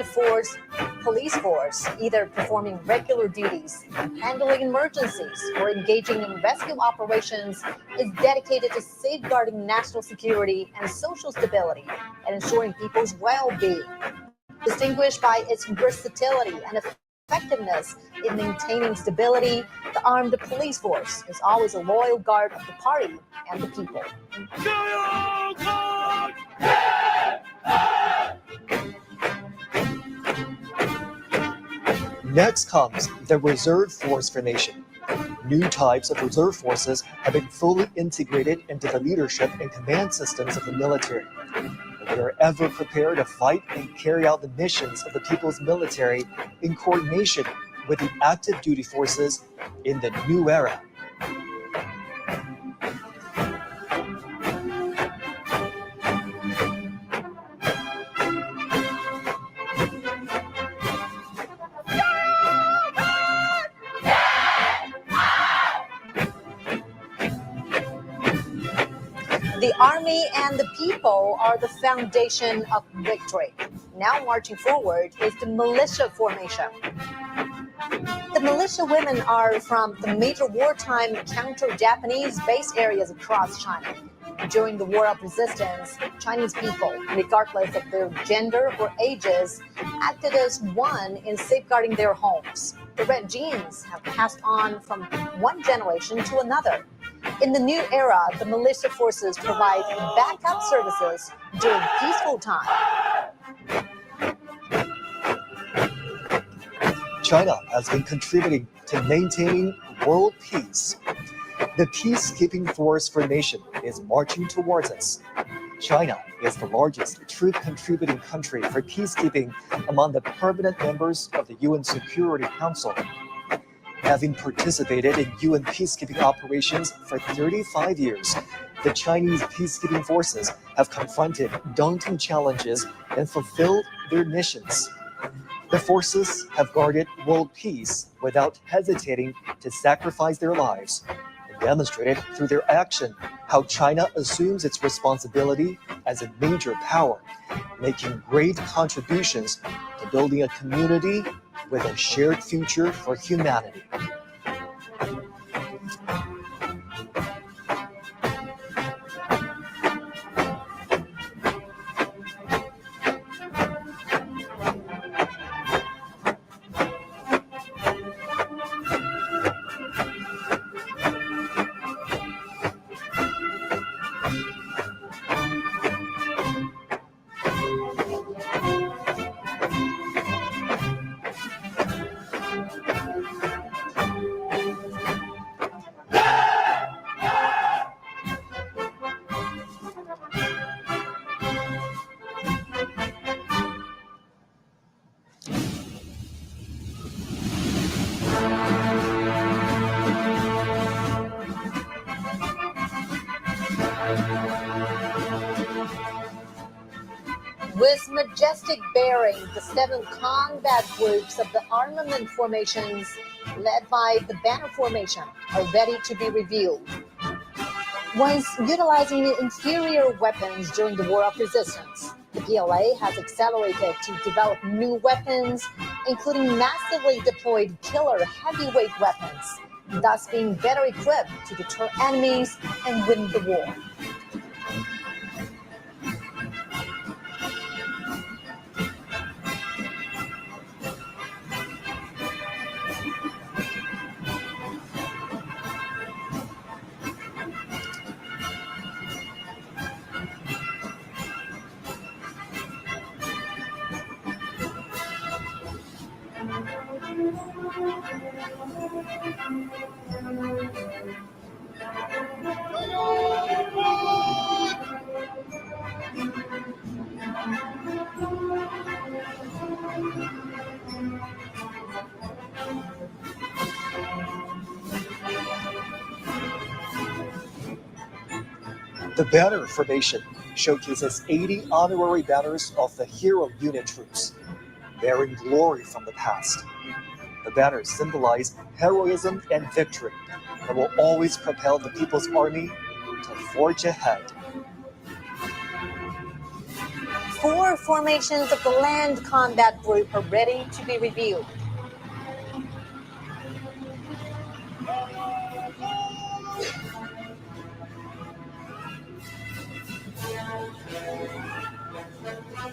S3: Police Force, either performing regular duties, handling emergencies, or engaging in rescue operations, is dedicated to safeguarding national security and social stability and ensuring people's well-being. Distinguished by its versatility and effectiveness in maintaining stability, the Armed Police Force is always a loyal guard of the party and the people.
S2: Next comes the Reserve Force formation. New types of reserve forces have been fully integrated into the leadership and command systems of the military. They are ever prepared to fight and carry out the missions of the people's military in coordination with the active duty forces in the new era.
S3: The Army and the people are the foundation of victory. Now marching forward is the militia formation. The militia women are from the major wartime counter-Japanese base areas across China. During the War of Resistance, Chinese people, regardless of their gender or ages, acted as one in safeguarding their homes. The red genes have passed on from one generation to another. In the new era, the militia forces provide backup services during peaceful time.
S2: China has been contributing to maintaining world peace. The peacekeeping force formation is marching towards us. China is the largest troop-contributing country for peacekeeping among the permanent members of the UN Security Council. Having participated in UN peacekeeping operations for 35 years, the Chinese peacekeeping forces have confronted daunting challenges and fulfilled their missions. The forces have guarded world peace without hesitating to sacrifice their lives, and demonstrated through their action how China assumes its responsibility as a major power, making great contributions to building a community with a shared future for humanity.
S3: With majestic bearing, the 7 combat groups of the armament formations led by the Banner Formation are ready to be reviewed. Once utilizing inferior weapons during the War of Resistance, the PLA has accelerated to develop new weapons, including massively deployed killer heavyweight weapons, thus being better equipped to deter enemies and win the war.
S2: The Banner Formation showcases 80 honorary banners of the hero unit troops, bearing glory from the past. The banners symbolize heroism and victory and will always propel the People's Army to forge ahead.
S3: 4 formations of the Land Combat Group are ready to be reviewed.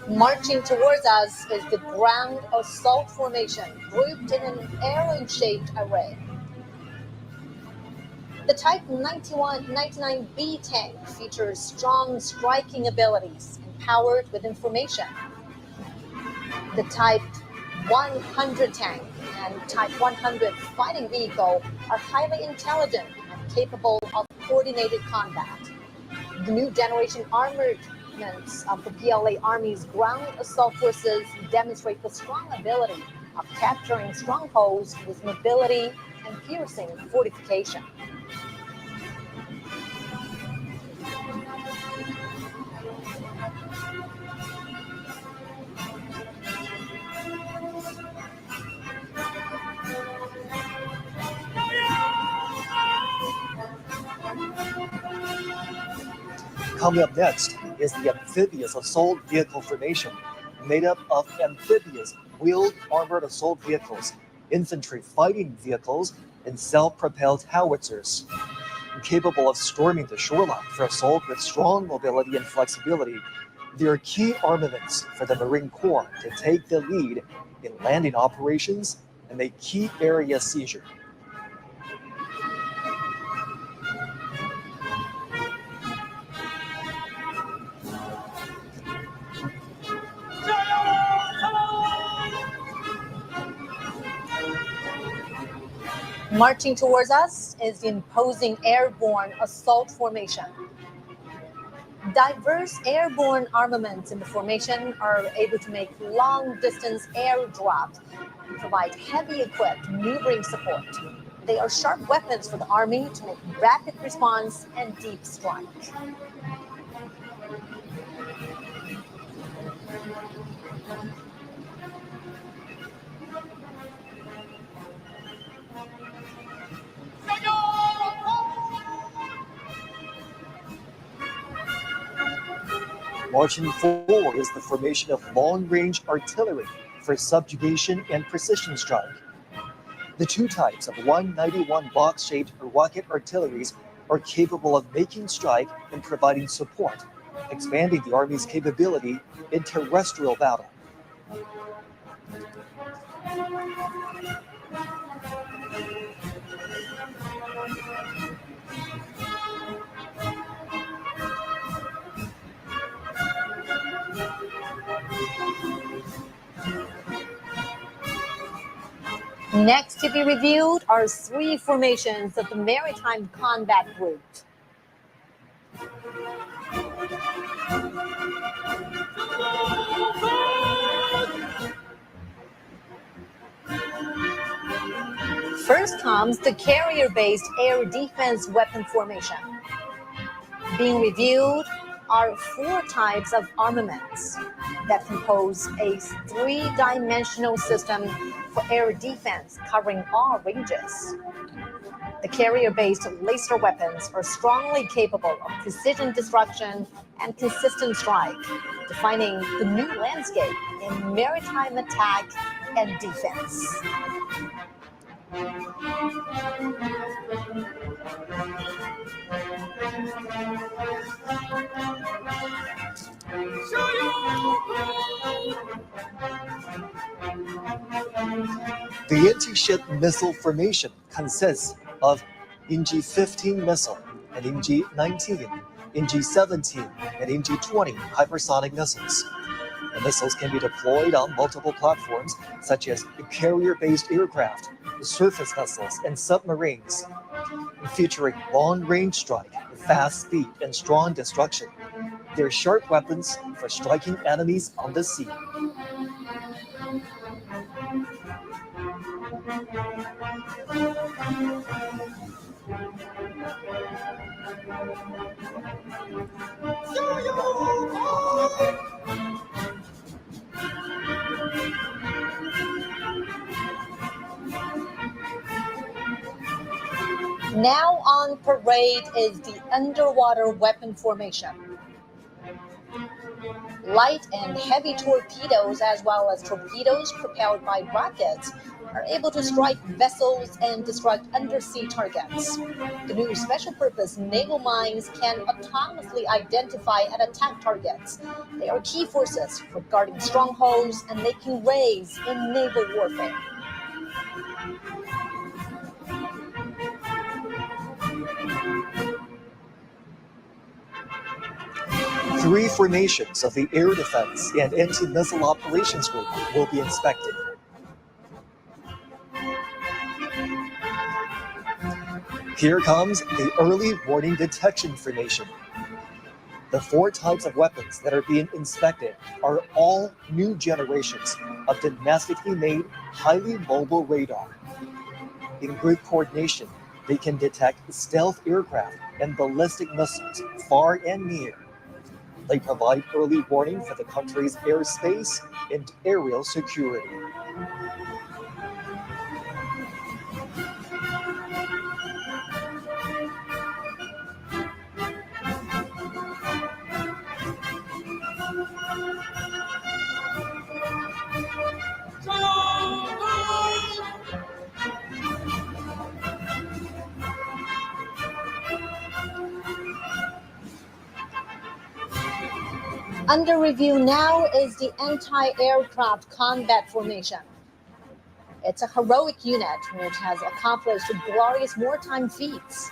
S3: Marching towards us is the Ground Assault Formation, grouped in an arrow-shaped array. The Type 99B tank features strong striking abilities, empowered with information. The Type 100 tank and Type 100 fighting vehicle are highly intelligent and capable of coordinated combat. The new generation armaments of the PLA Army's ground assault forces demonstrate the strong ability of capturing strongholds with mobility and piercing fortification.
S2: Coming up next is the Amphibious Assault Vehicle Formation, made up of amphibious wheeled armored assault vehicles, infantry fighting vehicles, and self-propelled howitzers. Capable of storming the shoreline for assault with strong mobility and flexibility, they are key armaments for the Marine Corps to take the lead in landing operations and make key area seizure.
S3: Marching towards us is the imposing airborne assault formation. Diverse airborne armaments in the formation are able to make long-distance air drops and provide heavy-equipped maneuvering support. They are sharp weapons for the Army to make rapid response and deep strike.
S2: Marching forward is the formation of long-range artillery for subjugation and precision strike. The two types of 191 box-shaped rocket artilleries are capable of making strike and providing support, expanding the Army's capability in terrestrial battle.
S3: Next to be reviewed are 3 formations of the Maritime Combat Group. First comes the carrier-based air defense weapon formation. Being reviewed are 4 types of armaments that compose a 3-dimensional system for air defense covering all ranges. The carrier-based laser weapons are strongly capable of precision destruction and consistent strike, defining the new landscape in maritime attack and defense.
S2: The anti-ship missile formation consists of NG-15 missile and NG-19, NG-17, and NG-20 hypersonic missiles. The missiles can be deployed on multiple platforms, such as carrier-based aircraft, surface vessels, and submarines, featuring long-range strike, fast speed, and strong destruction. They're sharp weapons for striking enemies on the sea.
S3: Now on parade is the underwater weapon formation. Light and heavy torpedoes, as well as torpedoes propelled by rockets, are able to strike vessels and destruct undersea targets. The new special-purpose naval mines can autonomously identify and attack targets. They are key forces for guarding strongholds and making raids in naval warfare.
S2: Three formations of the Air Defense and Anti-Missile Operations Group will be inspected. Here comes the Early Warning Detection Formation. The 4 types of weapons that are being inspected are all new generations of domestically made, highly mobile radar. In group coordination, they can detect stealth aircraft and ballistic missiles far and near. They provide early warning for the country's airspace and aerial security.
S3: Under review now is the Anti-Aircraft Combat Formation. It's a heroic unit which has accomplished glorious wartime feats.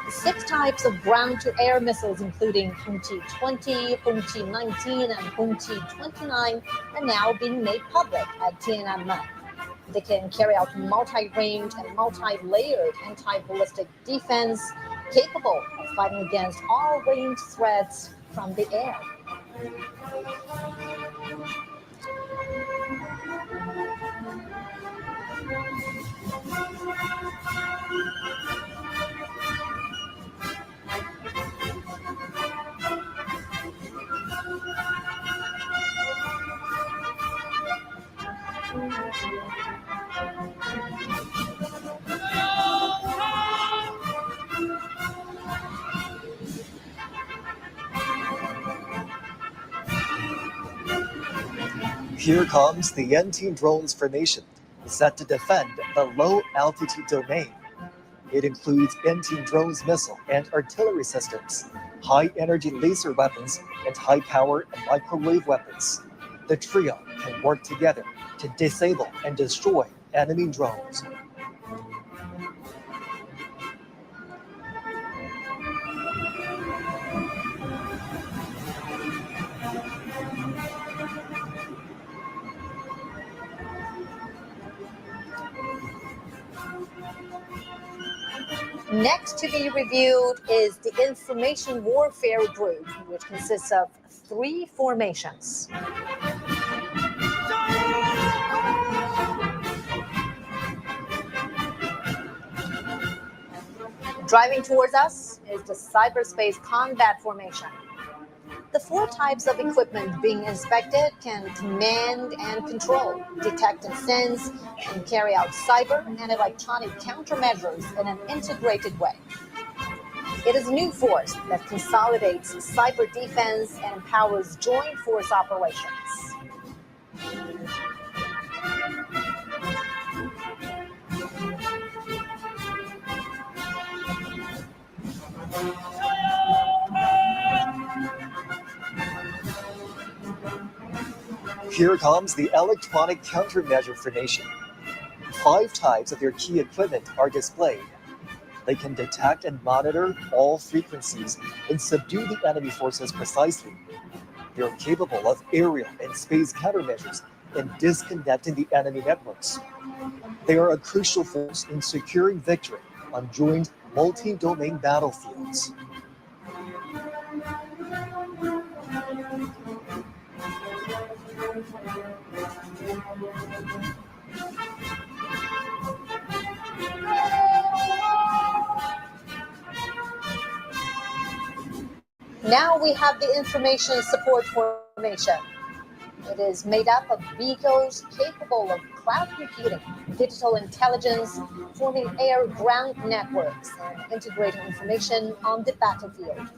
S3: 6 types of ground-to-air missiles, including HT-20, HT-19, and HT-29, are now being made public at Tiananmen. They can carry out multi-range and multi-layered anti-ballistic defense capable of fighting against all range threats from the air.
S2: Here comes the anti-drones formation, set to defend the low-altitude domain. It includes anti-drones missile and artillery systems, high-energy laser weapons, and high-power microwave weapons. The trio can work together to disable and destroy enemy drones.
S3: Next to be reviewed is the Information Warfare Group, which consists of 3 formations. Driving towards us is the Cyberspace Combat Formation. The 4 types of equipment being inspected can command and control, detect and sense, and carry out cyber and electronic countermeasures in an integrated way. It is a new force that consolidates cyber defense and empowers joint force operations.
S2: Here comes the electronic countermeasure formation. 5 types of their key equipment are displayed. They can detect and monitor all frequencies and subdue the enemy forces precisely. They are capable of aerial and space countermeasures and disconnecting the enemy networks. They are a crucial force in securing victory on joint multi-domain battlefields.
S3: Now we have the Information Support Formation. It is made up of vehicles capable of cloud computing, digital intelligence, forming air-ground networks, and integrating information on the battlefield.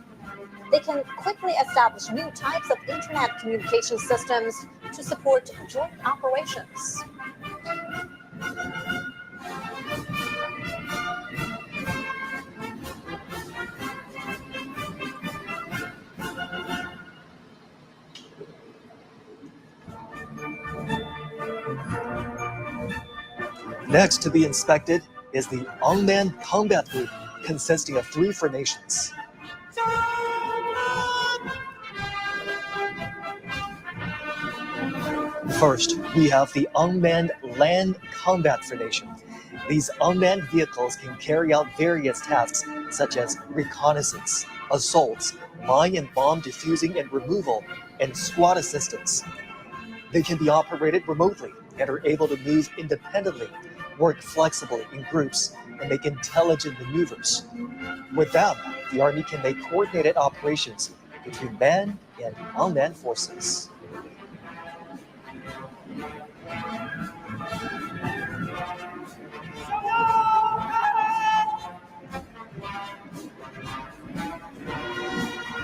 S3: They can quickly establish new types of internet communication systems to support joint operations.
S2: Next to be inspected is the Unmanned Combat Group, consisting of 3 formations. First, we have the Unmanned Land Combat Formation. These unmanned vehicles can carry out various tasks such as reconnaissance, assaults, mine and bomb defusing and removal, and squad assistance. They can be operated remotely and are able to move independently, work flexibly in groups, and make intelligent maneuvers. With them, the Army can make coordinated operations between manned and unmanned forces.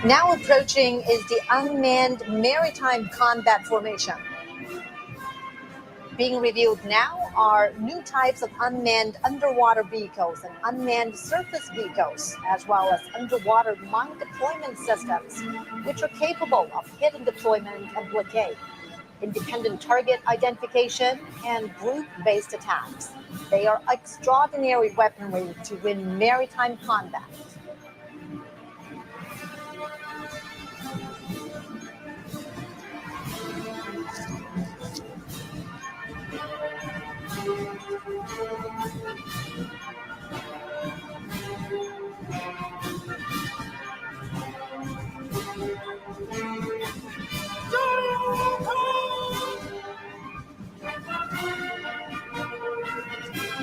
S3: Now approaching is the Unmanned Maritime Combat Formation. Being reviewed now are new types of unmanned underwater vehicles and unmanned surface vehicles, as well as underwater mine deployment systems, which are capable of hidden deployment and blockade, independent target identification, and group-based attacks. They are extraordinary weaponry to win maritime combat.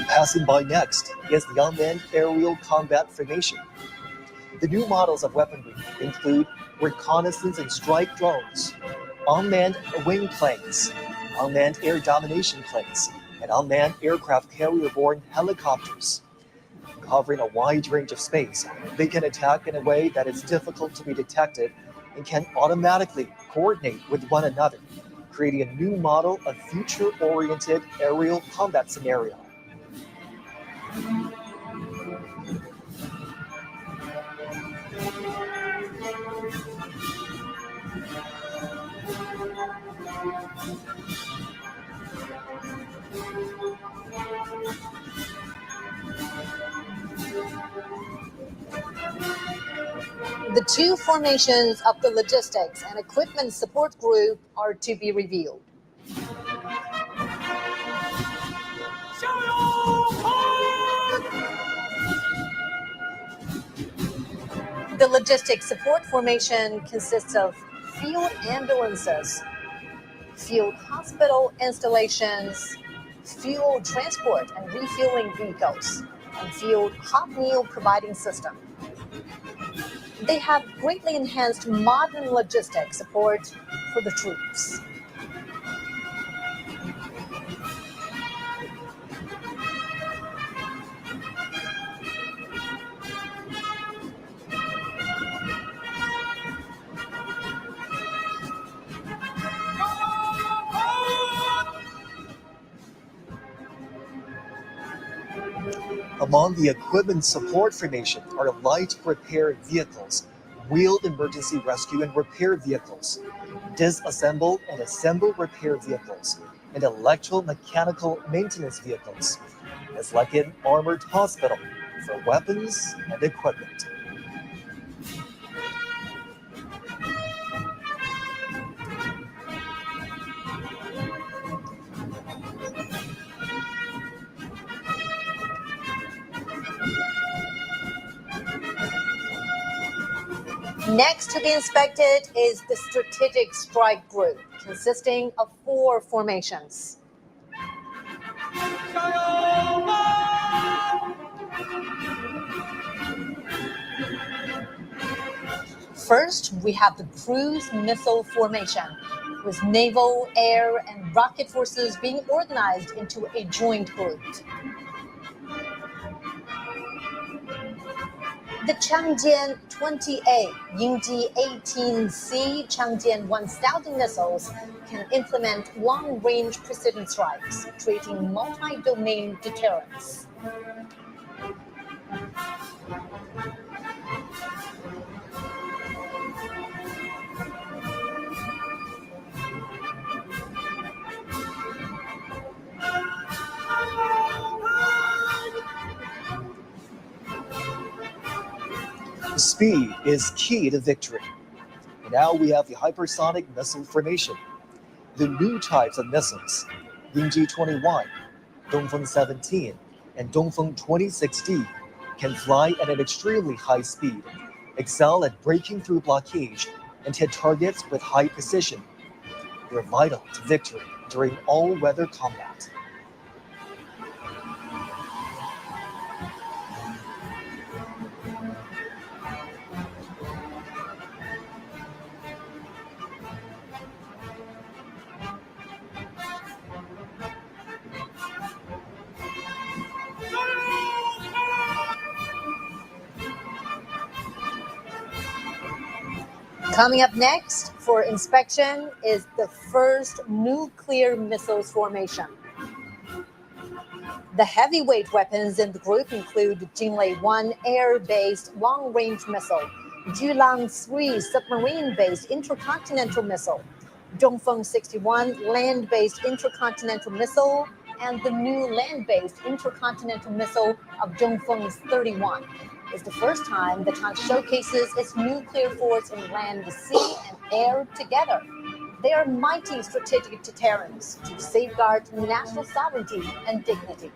S2: Passing by next is the unmanned aerial combat formation. The new models of weaponry include reconnaissance and strike drones, unmanned wing planes, unmanned air domination planes, and unmanned aircraft carrier-borne helicopters. Covering a wide range of space, they can attack in a way that is difficult to be detected and can automatically coordinate with one another, creating a new model of future-oriented aerial combat scenario.
S3: The two formations of the Logistics and Equipment Support Group are to be revealed. The Logistics Support Formation consists of field ambulances, field hospital installations, fuel transport and refueling vehicles, and field hot meal providing system. They have greatly enhanced modern logistics support for the troops.
S2: Among the equipment support formation are light repair vehicles, wheeled emergency rescue and repair vehicles, disassemble and assemble repair vehicles, and electromechanical maintenance vehicles. It's like an armored hospital for weapons and equipment.
S3: Next to be inspected is the Strategic Strike Group, consisting of 4 formations. First, we have the Cruise Missile Formation, with naval, air, and rocket forces being organized into a joint group. The Changjian 20A, Yingji 18C, Changjian 1000 missiles can implement long-range precision strikes, creating multi-domain deterrence.
S2: Speed is key to victory. And now we have the hypersonic missile formation. The new types of missiles, Yingji 21, Dongfeng 17, and Dongfeng 26D, can fly at an extremely high speed, excel at breaking through blockage, and hit targets with high precision. They're vital to victory during all-weather combat.
S3: Coming up next for inspection is the first nuclear missiles formation. The heavyweight weapons in the group include Jinlei-1 air-based long-range missile, Julang-3 submarine-based intercontinental missile, Dongfeng 61 land-based intercontinental missile, and the new land-based intercontinental missile of Dongfeng 31. It's the first time the tank showcases its nuclear force in land, sea, and air together. They are mighty strategic deterrents to safeguard national sovereignty and dignity.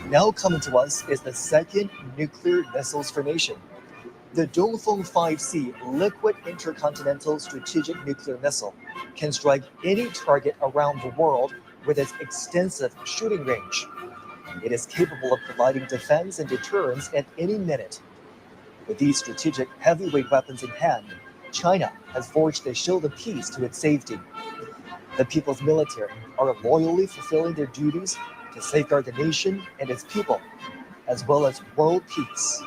S2: Now coming to us is the second nuclear missiles formation. The Dongfeng 5C liquid intercontinental strategic nuclear missile can strike any target around the world with its extensive shooting range. It is capable of providing defense and deterrence at any minute. With these strategic heavyweight weapons in hand, China has forged a shield of peace to its safety. The people's military are loyally fulfilling their duties to safeguard the nation and its people, as well as world peace.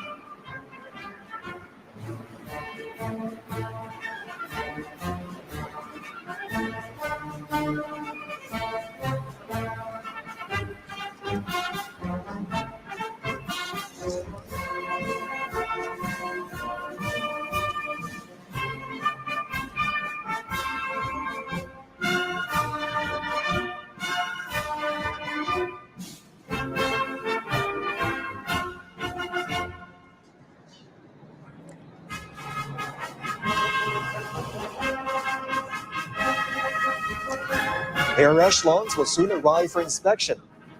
S2: Air echelons will soon arrive for inspection.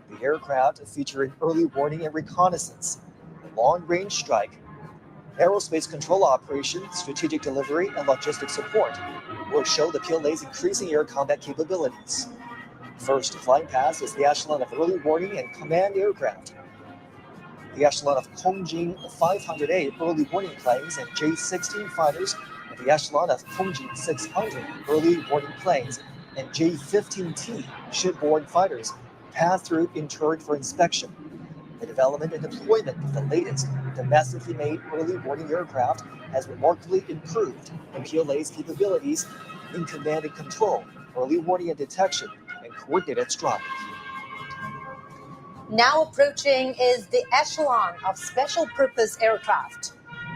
S2: The aircraft feature an early warning and reconnaissance, long-range strike, aerospace control operation, strategic delivery, and logistics support will show the PLA's increasing air combat capabilities. First flying past is the echelon of early warning and command aircraft. The echelon of Kongjing 500A early warning planes and J-16 fighters, and the echelon of Kongjing 600 early warning planes and J-15T shipborne fighters pass through in turn for inspection. The development and deployment of the latest domestically made early warning aircraft has remarkably improved the PLA's capabilities in command and control, early warning and detection, and coordinated strike.
S3: Now approaching is the echelon of special purpose aircraft.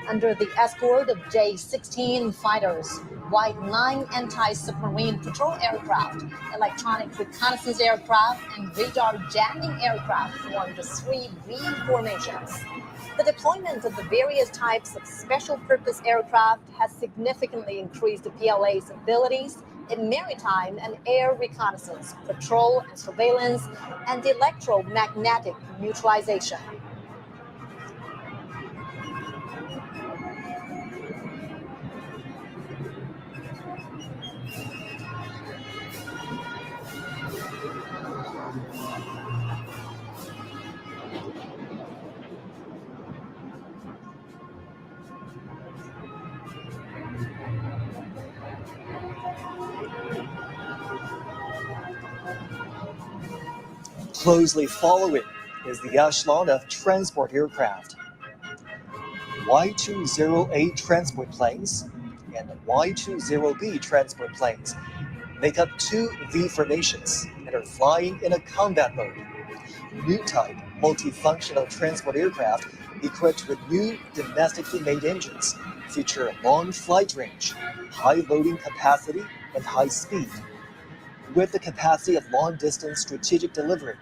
S3: Under the escort of J-16 fighters, White-9 anti-submarine patrol aircraft, electronic reconnaissance aircraft, and radar jamming aircraft form the 3 V formations. The deployment of the various types of special purpose aircraft has significantly increased the PLA's abilities in maritime and air reconnaissance, patrol and surveillance, and electromagnetic neutralization.
S2: Closely following is the echelon of transport aircraft. Y-20A transport planes and Y-20B transport planes make up 2 V formations and are flying in a combat mode. New type multifunctional transport aircraft equipped with new domestically made engines feature long flight range, high loading capacity, and high speed. With the capacity of long-distance strategic delivery,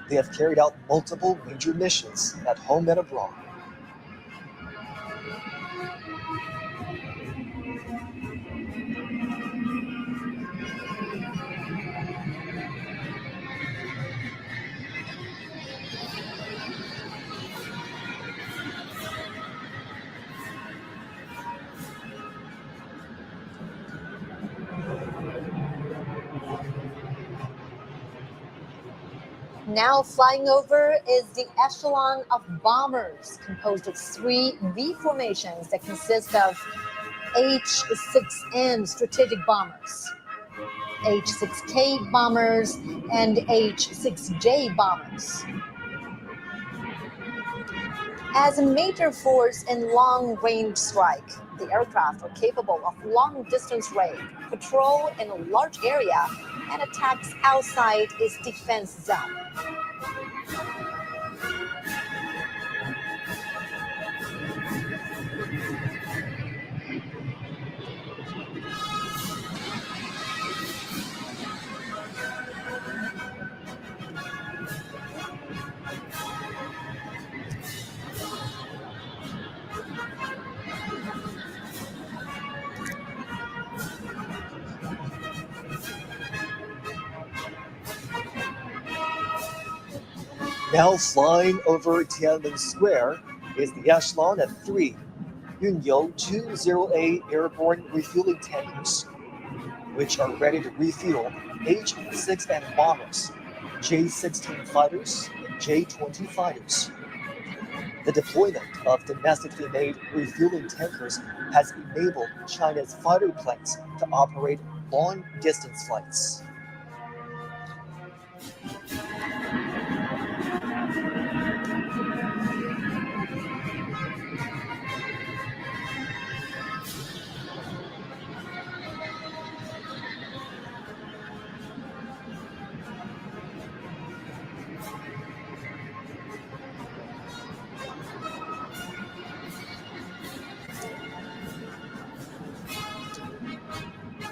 S2: they have carried out multiple major missions at home and abroad.
S3: Now flying over is the echelon of bombers, composed of 3 V formations that consist of H-6N strategic bombers, H-6K bombers, and H-6J bombers. As a major force in long-range strike, the aircraft are capable of long-distance raid, patrol in a large area, and attacks outside its defense zone.
S2: Now flying over Tiananmen Square is the Echelon of 3 Yunyou 20A airborne refueling tankers, which are ready to refuel H-6N bombers, J-16 fighters, and J-20 fighters. The deployment of domestically made refueling tankers has enabled China's fighter planes to operate long-distance flights.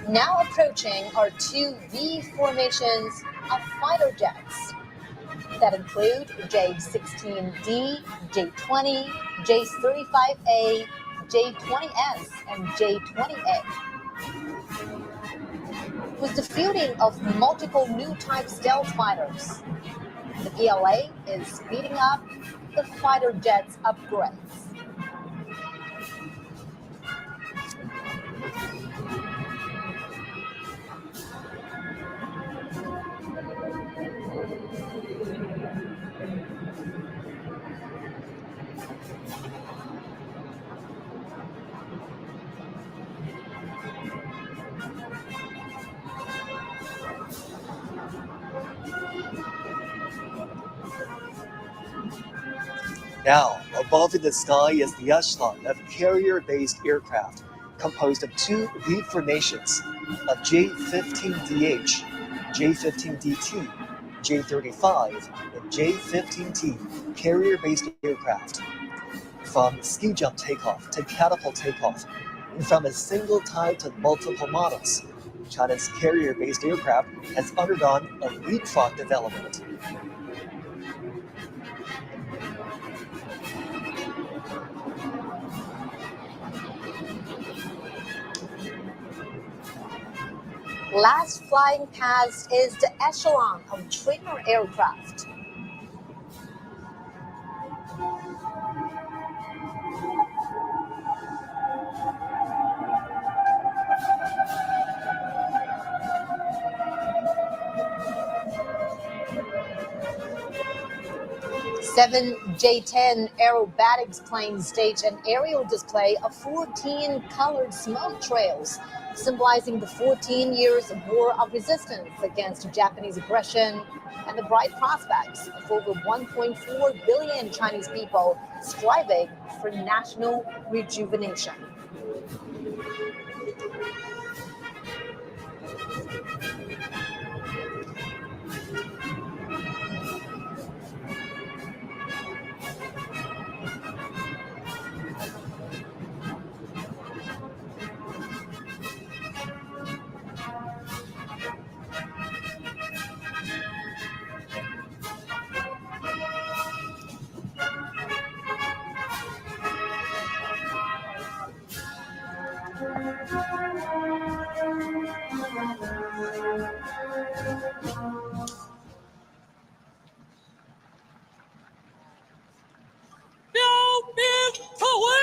S3: Now approaching are 2 V formations of fighter jets that include J-16D, J-20, J-35A, J-20S, and J-20A. With the fielding of multiple new type stealth fighters, the PLA is speeding up the fighter jets upgrades.
S2: Now, above in the sky is the echelon of carrier-based aircraft composed of 2 V formations of J-15DH, J-15DT, J-35, and J-15T carrier-based aircraft. From ski jump takeoff to catapult takeoff, and from a single type to multiple models, China's carrier-based aircraft has undergone a leapfrog development.
S3: Last flying past is the echelon of trainer aircraft. Seven J-10 aerobatics planes stage an aerial display of 14 colored smoke trails, symbolizing the 14 years of war of resistance against Japanese aggression and the bright prospects of over 1.4 billion Chinese people striving for national rejuvenation.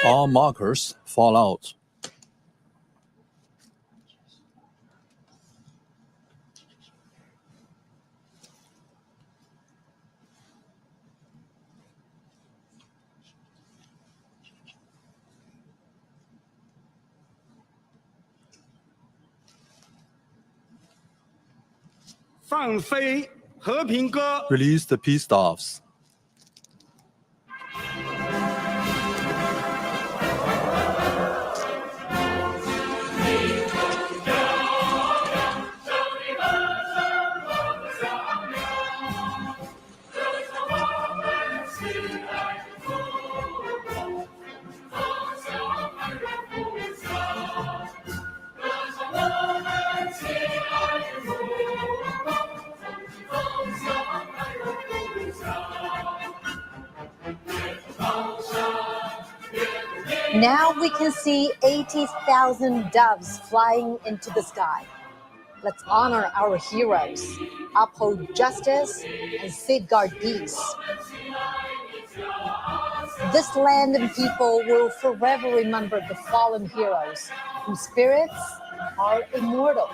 S4: All markers fall out. Release the peace staffs.
S3: Now we can see 80,000 doves flying into the sky. Let's honor our heroes, uphold justice, and safeguard peace. This land and people will forever remember the fallen heroes whose spirits are immortal.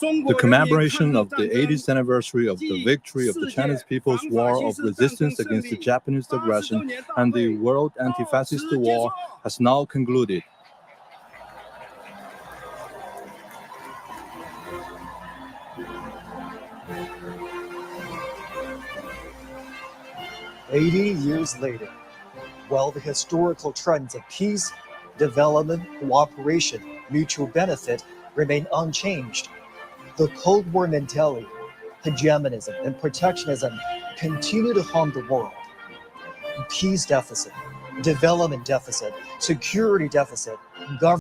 S4: The commemoration of the 80th anniversary of the victory of the Chinese People's War of Resistance against the Japanese aggression and the World Anti-Fascist War has now concluded.
S2: Years later, while the historical trends of peace, development, cooperation, mutual benefit remain unchanged, the Cold War mentality, hegemonism, and protectionism continue to harm the world. Peace deficit, development deficit, security deficit, government